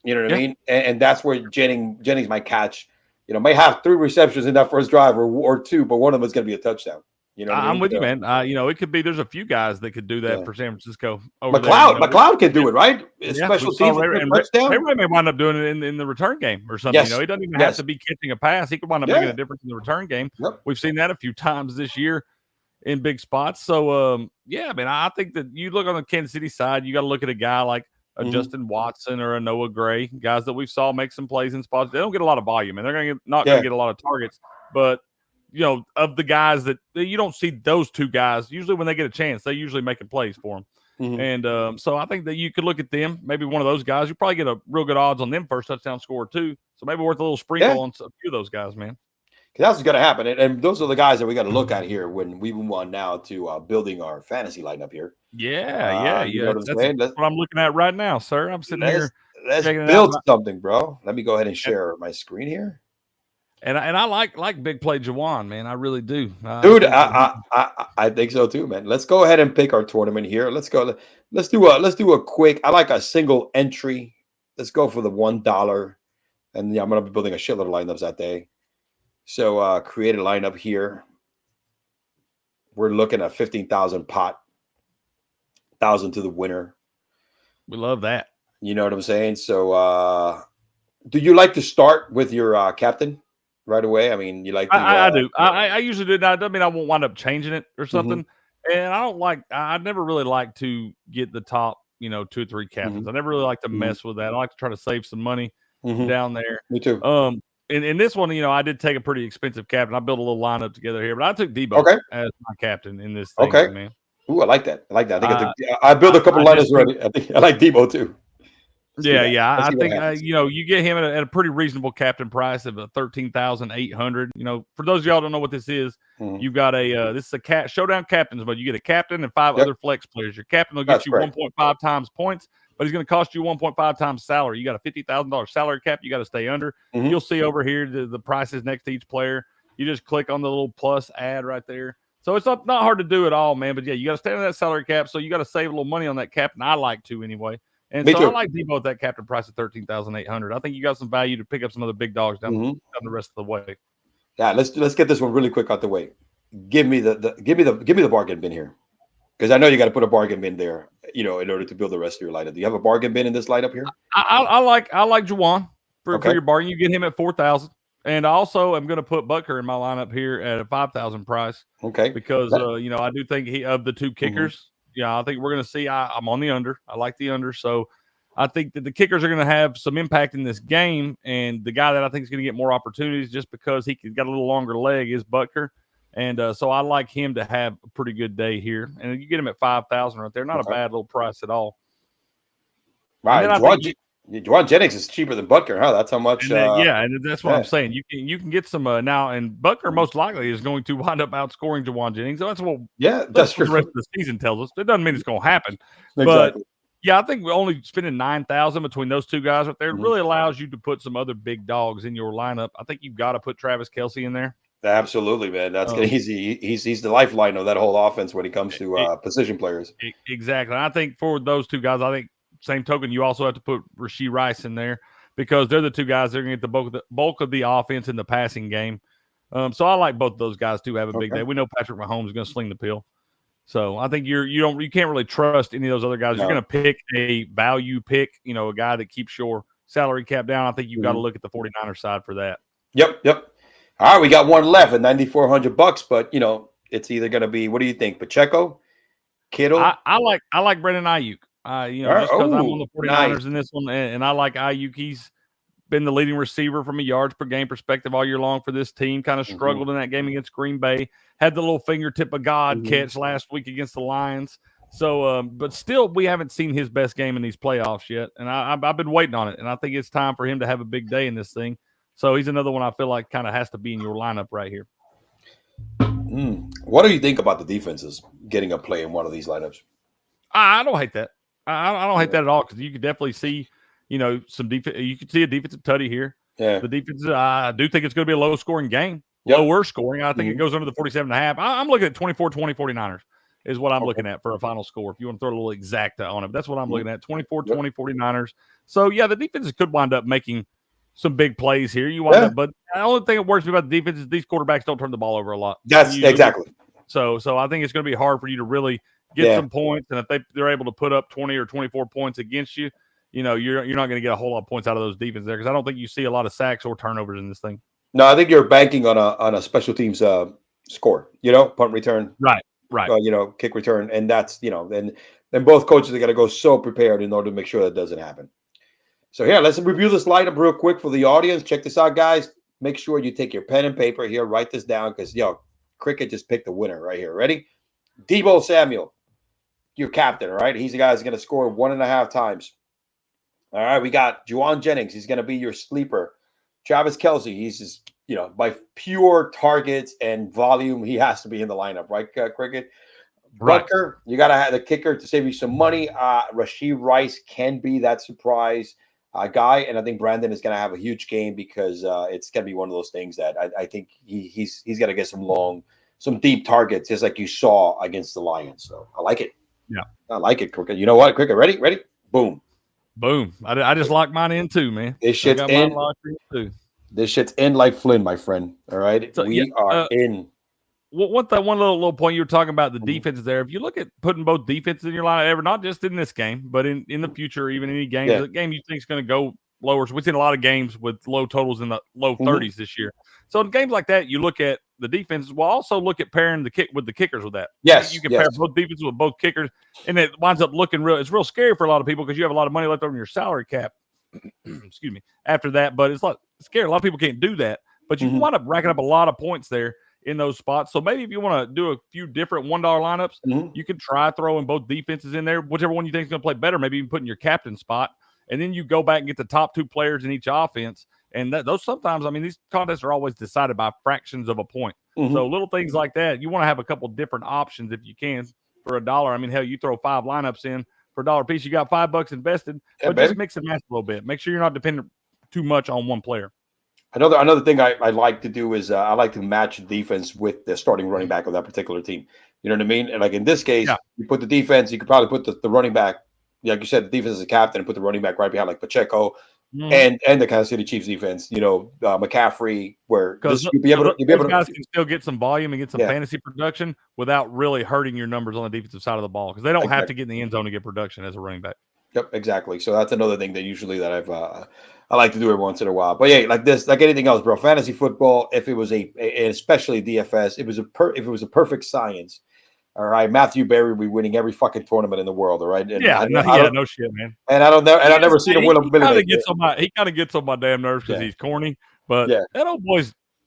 You know what I mean? And that's where Jennings might catch. You know, may have 3 receptions in that first drive or 2, but one of them is going to be a touchdown. You know, I'm with you, man. You know, it could be. There's a few guys that could do that for San Francisco. McLeod can do it, right? Special teams touchdown. Ray may wind up doing it in the return game or something. Yes. You know, he doesn't even have to be catching a pass. He could wind up making a difference in the return game. Yep. We've seen that a few times this year in big spots. So, I mean, I think that you look on the Kansas City side, you got to look at a guy like a Justin Watson or a Noah Gray, guys that we saw make some plays in spots. They don't get a lot of volume, and they're not going to get a lot of targets. But, you know, of the guys that you don't see those 2 guys, usually when they get a chance, they usually making plays for them. And so I think that you could look at them, maybe one of those guys. You probably get a real good odds on them first touchdown score too. So maybe worth a little sprinkle on a few of those guys, man. That's what's going to happen. And those are the guys that we got to look at here when we move on now to building our fantasy lineup here. That's what I'm looking at right now, sir. I'm sitting here. Let's build something, bro. Let me go ahead and share my screen here. And I like big play Juwan, man. I really do. Dude, I think so too, man. Let's go ahead and pick our tournament here. Let's go. Let's do a quick. I like a single entry. Let's go for the $1. And I'm gonna be building a shitload of lineups that day. So create a lineup here. We're looking at 15,000 pot, 1,000 to the winner. We love that. You know what I'm saying? So do you like to start with your captain right away? I mean, you like to, I do. I usually do. That doesn't mean I won't wind up changing it or something. And I never really like to get the top, 2 or 3 captains. I never really like to mess with that. I like to try to save some money down there. Me too. In this one, I did take a pretty expensive captain. I built a little lineup together here, but I took Debo as my captain in this thing, man. Ooh, I like that. I think I built a couple lineups already. I think I like Debo too. I think you get him at a pretty reasonable captain price of $13,800. For those of y'all who don't know what this is, you've got this is a showdown captains, but you get a captain and 5 other flex players. Your captain will get you 1.5 times points, but he's going to cost you 1.5 times salary. You got a $50,000 salary cap you got to stay under. You'll see over here the prices next to each player. You just click on the little plus ad right there. So it's not hard to do at all, man. But yeah, you got to stay on that salary cap, so you got to save a little money on that captain. I like to anyway. And I like Debo at that captain price of $13,800. I think you got some value to pick up some other big dogs down the rest of the way. Yeah, let's get this one really quick out the way. Give me the bargain bin here, because I know you got to put a bargain bin there, in order to build the rest of your lineup. Do you have a bargain bin in this lineup here? I like Juwan for your bargain. You get him at $4,000, and also I'm going to put Butker in my lineup here at a $5,000 price. Okay, because I do think of the 2 kickers. Yeah, I think we're going to see. I'm on the under. I like the under. So I think that the kickers are going to have some impact in this game. And the guy that I think is going to get more opportunities just because he got a little longer leg is Butker. And so I like him to have a pretty good day here. And you get him at $5,000 right there. Not a bad little price at all. Right. Juwan Jennings is cheaper than Butker, huh? That's how much. And that's what I'm saying. You can get some now, and Butker most likely is going to wind up outscoring Juwan Jennings. So that's what that's what the rest of the season tells us. It doesn't mean it's going to happen, but I think we're only spending $9,000 between those 2 guys right there. It really allows you to put some other big dogs in your lineup. I think you've got to put Travis Kelce in there. Absolutely, man. That's easy. He's the lifeline of that whole offense when it comes to position players. Exactly. I think for those 2 guys, I think. Same token, you also have to put Rashee Rice in there because they're the 2 guys that are going to get the bulk of the offense in the passing game. So I like both of those guys to have a big day. We know Patrick Mahomes is going to sling the pill. So I think you can't really trust any of those other guys. No. You're going to pick a value pick, a guy that keeps your salary cap down. I think you've got to look at the 49ers side for that. Yep. All right, we got one left at $9,400, but it's either going to be, what do you think, Pacheco, Kittle? I like Brandon Ayuk. Just because I'm on the 49ers in this one, and I like Ayuk. been the leading receiver from a yards per game perspective all year long for this team. Kind of struggled in that game against Green Bay. Had the little fingertip of God catch last week against the Lions. So, but still, we haven't seen his best game in these playoffs yet. And I've been waiting on it. And I think it's time for him to have a big day in this thing. So he's another one I feel like kind of has to be in your lineup right here. What do you think about the defenses getting a play in one of these lineups? I don't hate that. I don't hate that at all, because you could definitely see, some defense. You could see a defensive tutty here. Yeah. The defense, I do think it's going to be a low-scoring game. Yep. Lower scoring. I think it goes under the 47.5. I'm looking at 24-20 49ers is what I'm looking at for a final score. If you want to throw a little exacta on it, that's what I'm looking at, 24-20 49ers. So, yeah, the defenses could wind up making some big plays here. You wind up, but the only thing that works about the defense is these quarterbacks don't turn the ball over a lot. That's exactly. So I think it's going to be hard for you to really get some points, and if they're able to put up 20 or 24 points against you, you're not going to get a whole lot of points out of those defenses there, because I don't think you see a lot of sacks or turnovers in this thing. No, I think you're banking on a special teams score. Punt return, right, kick return, and that's then both coaches are going to go so prepared in order to make sure that doesn't happen. So here, let's review this lineup real quick for the audience. Check this out, guys. Make sure you take your pen and paper here. Write this down, because Cricket just picked the winner right here. Ready? Deebo Samuel, your captain. All right, he's the guy who's going to score 1.5 times. All right, we got Juwan Jennings. He's going to be your sleeper. Travis Kelce, he's just, by pure targets and volume, he has to be in the lineup, right, Cricket? Right. Butker, you got to have the kicker to save you some money. Rashee Rice can be that surprise guy, and I think Brandon is going to have a huge game, because it's going to be one of those things that I think he's going to get some deep targets, just like you saw against the Lions. So I like it. Yeah. I like it, Cricket. You know what, Cricket? Ready? Boom. Boom. I just locked mine in too, man. This shit's in. This shit's in like Flynn, my friend. All right. So, we are in. One little point you were talking about, the defenses there. If you look at putting both defenses in your lineup, not just in this game, but in the future, even any game, the game you think is going to go lower. So we've seen a lot of games with low totals in the low 30s this year. So in games like that, you look at the defenses. We'll also look at pairing the kickers with that. Yes, you can pair both defenses with both kickers, and it winds up looking real. It's real scary for a lot of people, because you have a lot of money left over in your salary cap. Excuse me. After that, but it's scary. A lot of people can't do that, but you can wind up racking up a lot of points there in those spots. So maybe if you want to do a few different $1 lineups, you can try throwing both defenses in there, whichever one you think is going to play better. Maybe even put in your captain spot, and then you go back and get the top 2 players in each offense. And those sometimes, these contests are always decided by fractions of a point. So little things like that, you want to have a couple different options if you can for $1. Hell, you throw 5 lineups in for $1 piece, you got $5 invested, but just mix and match a little bit. Make sure you're not dependent too much on one player. Another thing I like to do is I like to match defense with the starting running back of that particular team. You know what I mean? And like in this case, you put the defense, you could probably put the running back, like you said, the defense is a captain, and put the running back right behind like Pacheco. And the Kansas City Chiefs defense, McCaffrey, where you'll be able to guys can still get some volume and get some fantasy production without really hurting your numbers on the defensive side of the ball, because they don't have to get in the end zone to get production as a running back. Yep, exactly. So that's another thing that usually that I like to do every once in a while. But yeah, like this, like anything else, bro. Fantasy football, if it was especially DFS, if it was a perfect science. All right, Matthew Berry will be winning every fucking tournament in the world. All right, and no shit, man. And I've never seen him win a million. He kind of gets on my damn nerves because he's corny, but that old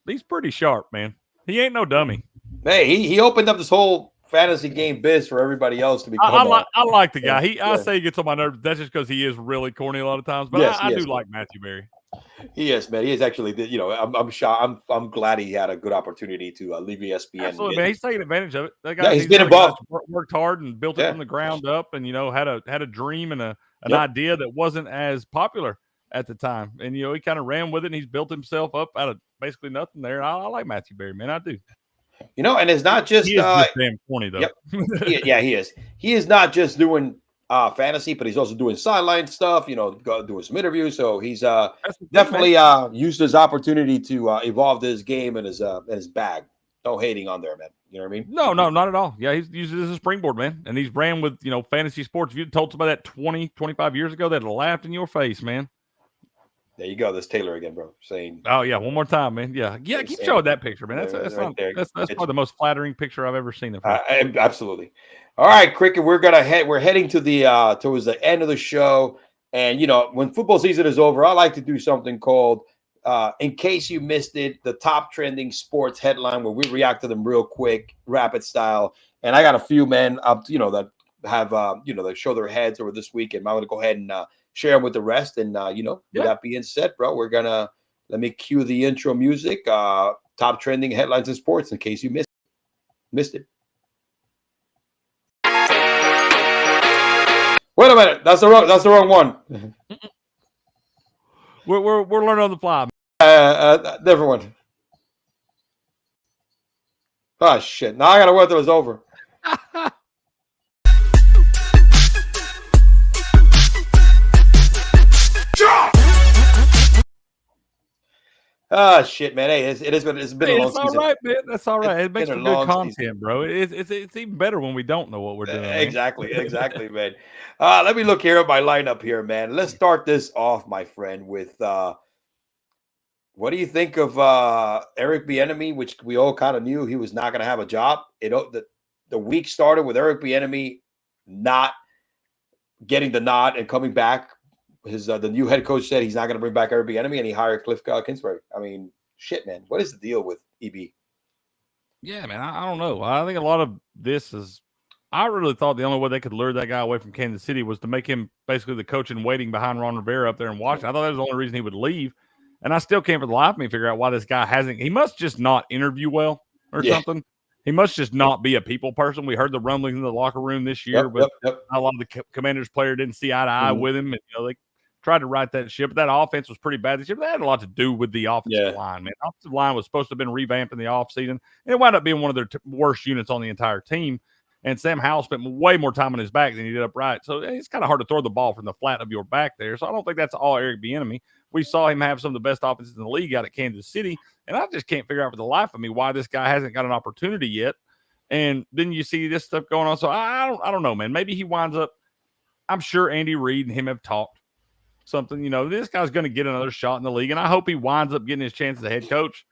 he's pretty sharp, man. He ain't no dummy. Hey, he opened up this whole fantasy game biz for everybody else to become. I like the guy. I say he gets on my nerves. That's just because he is really corny a lot of times, but I do like Matthew Berry. He is, man. He is actually. I'm shocked. I'm glad he had a good opportunity to leave ESPN. Absolutely, man. He's taking advantage of it. That guy, he's been involved. Worked hard and built it from the ground up, and had a dream and an idea that wasn't as popular at the time, and he kind of ran with it, and he's built himself up out of basically nothing there. I like Matthew Berry, man. I do. And it's not just he is just damn corny though. Yep. He is. He is not just doing fantasy, but he's also doing sideline stuff, doing some interviews. So he's definitely used his opportunity to evolve his game and his bag. No hating on there, man. You know what I mean? No, not at all. Yeah, he's used it as a springboard, man. And he's ran with, fantasy sports. If you'd told somebody that 20, 25 years ago, they'd have laughed in your face, man. There you go. That's Taylor again, bro. Saying, oh yeah, one more time, man. Yeah. Keep showing that picture, man. That's probably the most flattering picture I've ever seen of him. Absolutely. All right, Cricket. We're heading to the towards the end of the show, And, you know, when football season is over, I like to do something called, in case you missed it, the top trending sports headline, where we react to them real quick, rapid style. And I got a few, men up, you know, that have, you know, that show their heads over this weekend. I'm going to go ahead and share them with the rest. And, you know, with that being said, bro, we're going to, let me cue the intro music, top trending headlines in sports, in case you missed it. Wait a minute, that's the wrong one. We're learning on the fly. Different one. Oh shit! Now I gotta wait till it's over. Oh shit, man! Hey, it's been a long season. All right, man. That's all right. It makes for good content, season, bro. It's even better when we don't know what we're doing. Exactly, man. Let me look here at my lineup here, man. Let's start this off, my friend, with what do you think of Eric Bieniemy, which we all kind of knew he was not going to have a job. The week started with Eric Bieniemy not getting the nod and coming back. The new head coach said he's not going to bring back Eric Bieniemy, and he hired Cliff Kingsbury. I mean, shit, man. What is the deal with EB? Yeah, man. I don't know. I think a lot of this is. I really thought the only way they could lure that guy away from Kansas City was to make him basically the coach in waiting behind Ron Rivera up there in Washington. I thought that was the only reason he would leave. And I still can't for the life of me figure out why this guy hasn't. He must just not interview well or something. He must just not be a people person. We heard the rumblings in the locker room this year, but a lot of the Commanders player didn't see eye to eye with him. And, you know, they tried to right that ship, but that offense was pretty bad this year. But that had a lot to do with the offensive line, man. The offensive line was supposed to have been revamped in the offseason, and it wound up being one of their worst units on the entire team. And Sam Howell spent way more time on his back than he did upright. So it's kind of hard to throw the ball from the flat of your back there. So I don't think that's all Eric Bieniemy. We saw him have some of the best offenses in the league out at Kansas City, and I just can't figure out for the life of me why this guy hasn't got an opportunity yet. And then you see this stuff going on. So I don't know, man. Maybe he winds up. I'm sure Andy Reid and him have talked something. You know, this guy's going to get another shot in the league, and I hope he winds up getting his chance as a head coach.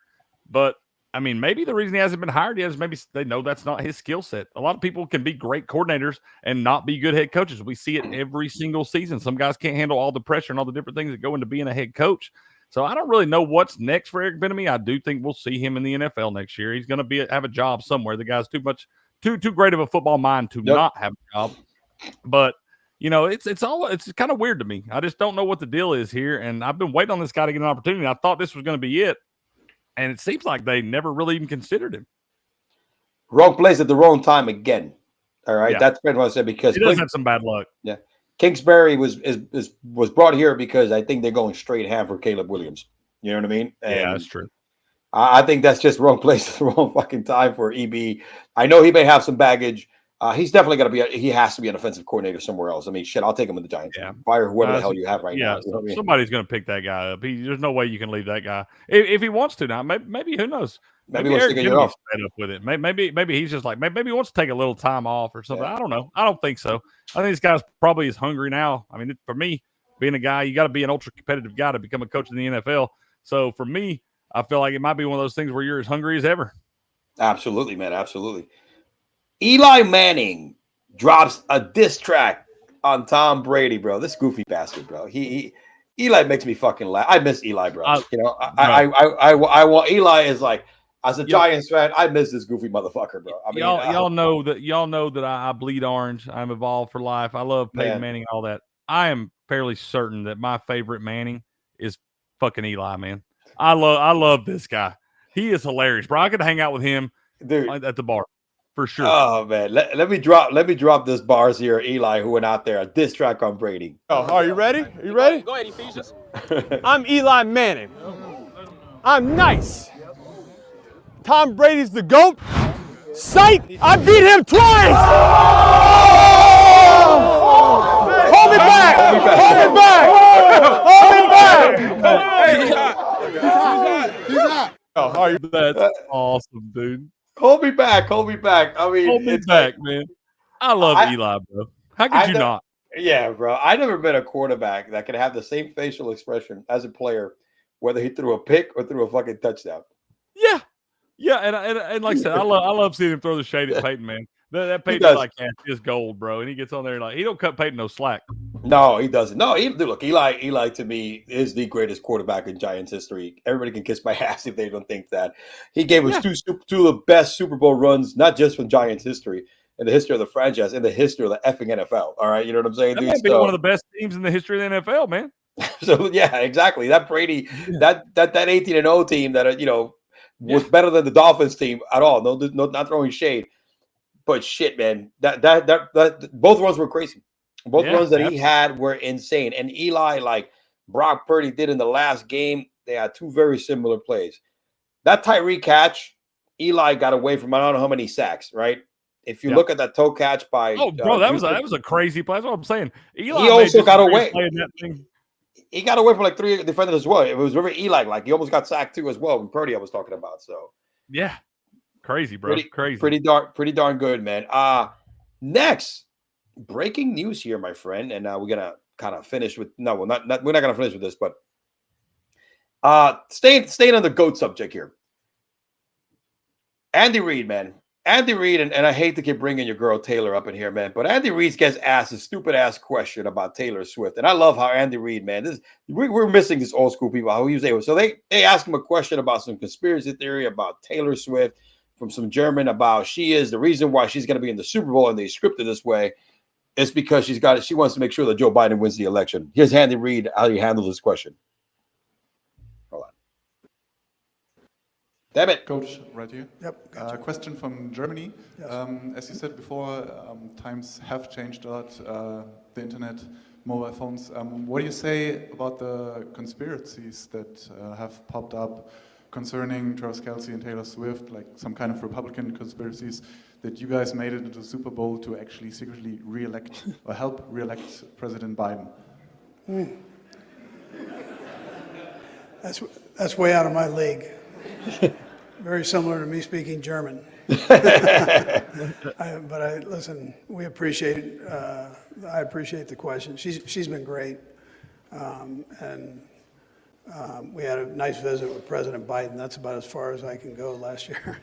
But I mean, maybe the reason he hasn't been hired yet is maybe they know that's not his skill set. A lot of people can be great coordinators and not be good head coaches. We see it every single season. Some guys can't handle all the pressure and all the different things that go into being a head coach. So I don't really know what's next for Eric Bieniemy. I do think we'll see him in the NFL next year. He's going to have a job somewhere. The guy's too great of a football mind to not have a job. But you know, it's kind of weird to me. I just don't know what the deal is here. And I've been waiting on this guy to get an opportunity. I thought this was going to be it. And it seems like they never really even considered him. Wrong place at the wrong time again. All right. That's pretty much it, because he does have some bad luck. Yeah. Kingsbury was brought here because I think they're going straight ham for Caleb Williams. You know what I mean? And yeah, that's true. I think that's just wrong place at the wrong fucking time for EB. I know he may have some baggage. He's definitely going to be. He has to be an offensive coordinator somewhere else. I mean, shit, I'll take him with the Giants. Yeah, fire whoever the hell you have right now. You know, somebody's going to pick that guy up. There's no way you can leave that guy if he wants to. Now, maybe who knows? Maybe he wants to get you off. Fed up with it. Maybe he's just like maybe he wants to take a little time off or something. Yeah. I don't know. I don't think so. I think this guy's probably as hungry now. I mean, for me, being a guy, you got to be an ultra competitive guy to become a coach in the NFL. So for me, I feel like it might be one of those things where you're as hungry as ever. Absolutely, man. Absolutely. Eli Manning drops a diss track on Tom Brady, bro. This goofy bastard, bro. Eli makes me fucking laugh. I miss Eli, bro. I want Eli is like, as a Giants fan, I miss this goofy motherfucker, bro. I mean, y'all know that I bleed orange. I'm evolved for life. I love Peyton Manning and all that. I am fairly certain that my favorite Manning is fucking Eli, man. I love this guy. He is hilarious, bro. I could hang out with him, dude, at the bar. For sure. Oh man, let me drop this bars here. Eli, who went out there, a diss track on Brady. Oh, are you ready? Are you ready? Go ahead, Ephesians. I'm Eli Manning. I'm nice. Tom Brady's the GOAT. Sight! I beat him twice. Hold me back! Hold me back! Hold me back! He's hot. Oh, are you? That's awesome, dude. Hold me back. Hold me back. I mean, hold me back, man. I love Eli, bro. How could you not? Yeah, bro. I never been a quarterback that could have the same facial expression as a player, whether he threw a pick or threw a fucking touchdown. Yeah, and like I said, I love seeing him throw the shade at Peyton, man. That He Peyton does. Eli catch is gold, bro. And he gets on there like he don't cut Peyton no slack. No, he doesn't. No, look, Eli to me is the greatest quarterback in Giants history. Everybody can kiss my ass if they don't think that. He gave us two of the best Super Bowl runs, not just from Giants history, in the history of the franchise, in the history of the effing NFL. All right, you know what I'm saying, That dude? might be one of the best teams in the history of the NFL, man. So yeah, exactly. That Brady, that 18-0 team that was better than the Dolphins team at all. No, not throwing shade, but shit, man. That both runs were crazy. Both runs that he had were insane. And Eli, like Brock Purdy did in the last game, they had two very similar plays. That Tyree catch, Eli got away from I don't know how many sacks, right? If you look at that toe catch by bro, that was a crazy play. That's what I'm saying. Eli he also got away. That thing. He got away from like three defenders as well. It was very Eli, like he almost got sacked too as well. With Purdy, I was talking about. So yeah, crazy, bro, crazy, pretty darn good, man. Next, breaking news here, my friend, and we're gonna kind of finish with we're not gonna finish with this, but staying on the GOAT subject here. Andy Reid, man. Andy Reid, and I hate to keep bringing your girl Taylor up in here, man, but Andy Reid gets asked a stupid-ass question about Taylor Swift, and I love how Andy Reid, man, we're missing this old school people, how he was able. So they asked him a question about some conspiracy theory about Taylor Swift from some German about the reason why she's going to be in the Super Bowl, and they scripted this way is because she wants to make sure that Joe Biden wins the election. Here's Andy Reid, how he handled this question. Hold on. Damn it. Coach, right here. Yep. Gotcha. Question from Germany. Yes. As you said before, times have changed a lot. The internet, mobile phones. What do you say about the conspiracies that have popped up concerning Travis Kelce and Taylor Swift, like some kind of Republican conspiracies that you guys made it into the Super Bowl to actually secretly re-elect or help re-elect President Biden? That's way out of my league. Very similar to me speaking German. Listen, we appreciate. I appreciate the question. She's been great, and we had a nice visit with President Biden. That's about as far as I can go last year.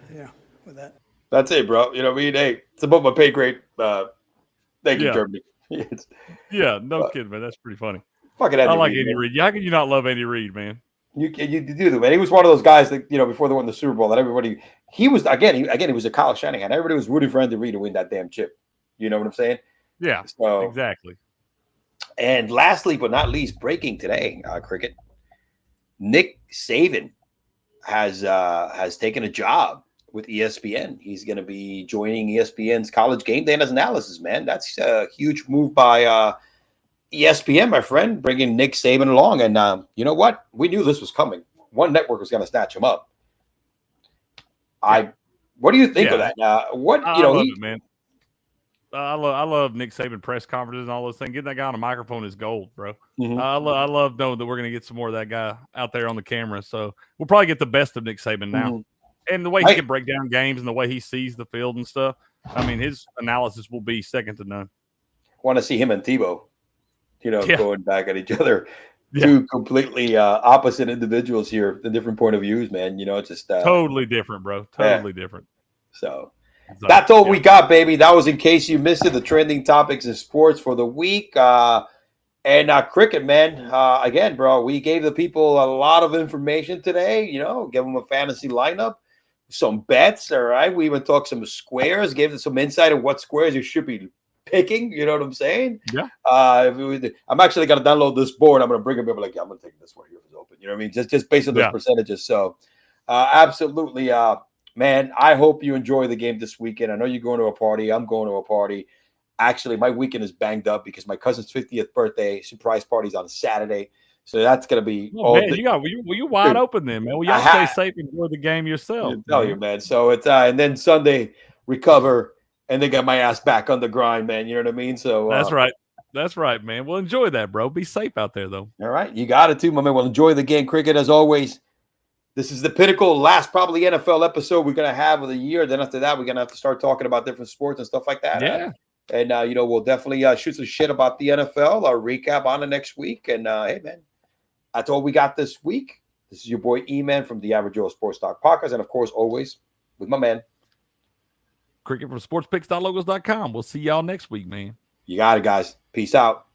With that. That's it, bro. You know what I mean? Hey, it's above my pay grade. Thank you, Germany. No kidding, man. That's pretty funny. Fucking Andy I like Reid, Andy man. Reid. How can you not love Andy Reid, man? You do, man. He was one of those guys that before they won the Super Bowl, that everybody he was he was a Kyle Shanahan. Everybody was rooting for Andy Reid to win that damn chip. You know what I'm saying? Yeah, so, exactly. And lastly, but not least, breaking today, Cricket. Nick Saban has taken a job with ESPN. He's going to be joining ESPN's College Game Day as analysis. Man, that's a huge move by ESPN, my friend, bringing Nick Saban along. And you know what? We knew this was coming. One network was going to snatch him up. What do you think of that? I love it, man. I love Nick Saban press conferences and all those things. Getting that guy on a microphone is gold, bro. Mm-hmm. I love knowing that we're going to get some more of that guy out there on the camera. So we'll probably get the best of Nick Saban now. Mm-hmm. And the way he can break down games and the way he sees the field and stuff. I mean, his analysis will be second to none. Want to see him and Tebow, going back at each other. Two completely opposite individuals here, the different point of views, man. It's just totally different, bro. Totally different. So that's all we got, baby. That was in case you missed it. The trending topics in sports for the week. And cricket, man. Again, bro, we gave the people a lot of information today. Give them a fantasy lineup, some bets. All right, we even talked some squares. Gave them some insight on what squares you should be picking. You know what I'm saying? Yeah. I'm actually gonna download this board. I'm gonna bring them up. I'm gonna take this one here if it's open. You know what I mean? Just based on those percentages. So, absolutely, man. I hope you enjoy the game this weekend. I know you're going to a party. I'm going to a party. Actually, my weekend is banged up because my cousin's 50th birthday surprise party's on Saturday. So that's gonna be. Man, you wide open then, man. Well, y'all stay safe and enjoy the game yourself. I tell you, man. So it's and then Sunday recover. And they got my ass back on the grind, man. You know what I mean? So that's right. That's right, man. Well, enjoy that, bro. Be safe out there, though. All right. You got it, too, my man. Well, enjoy the game, Cricket, as always. This is the pinnacle, last probably NFL episode we're going to have of the year. Then after that, we're going to have to start talking about different sports and stuff like that. Yeah. And, we'll definitely shoot some shit about the NFL. Our recap on the next week. And, hey, man, that's all we got this week. This is your boy E-Man from the Average Joe Sports Talk Podcast. And, of course, always with my man, Cricket from sportspicks.logos.com. We'll see y'all next week, man. You got it, guys. Peace out.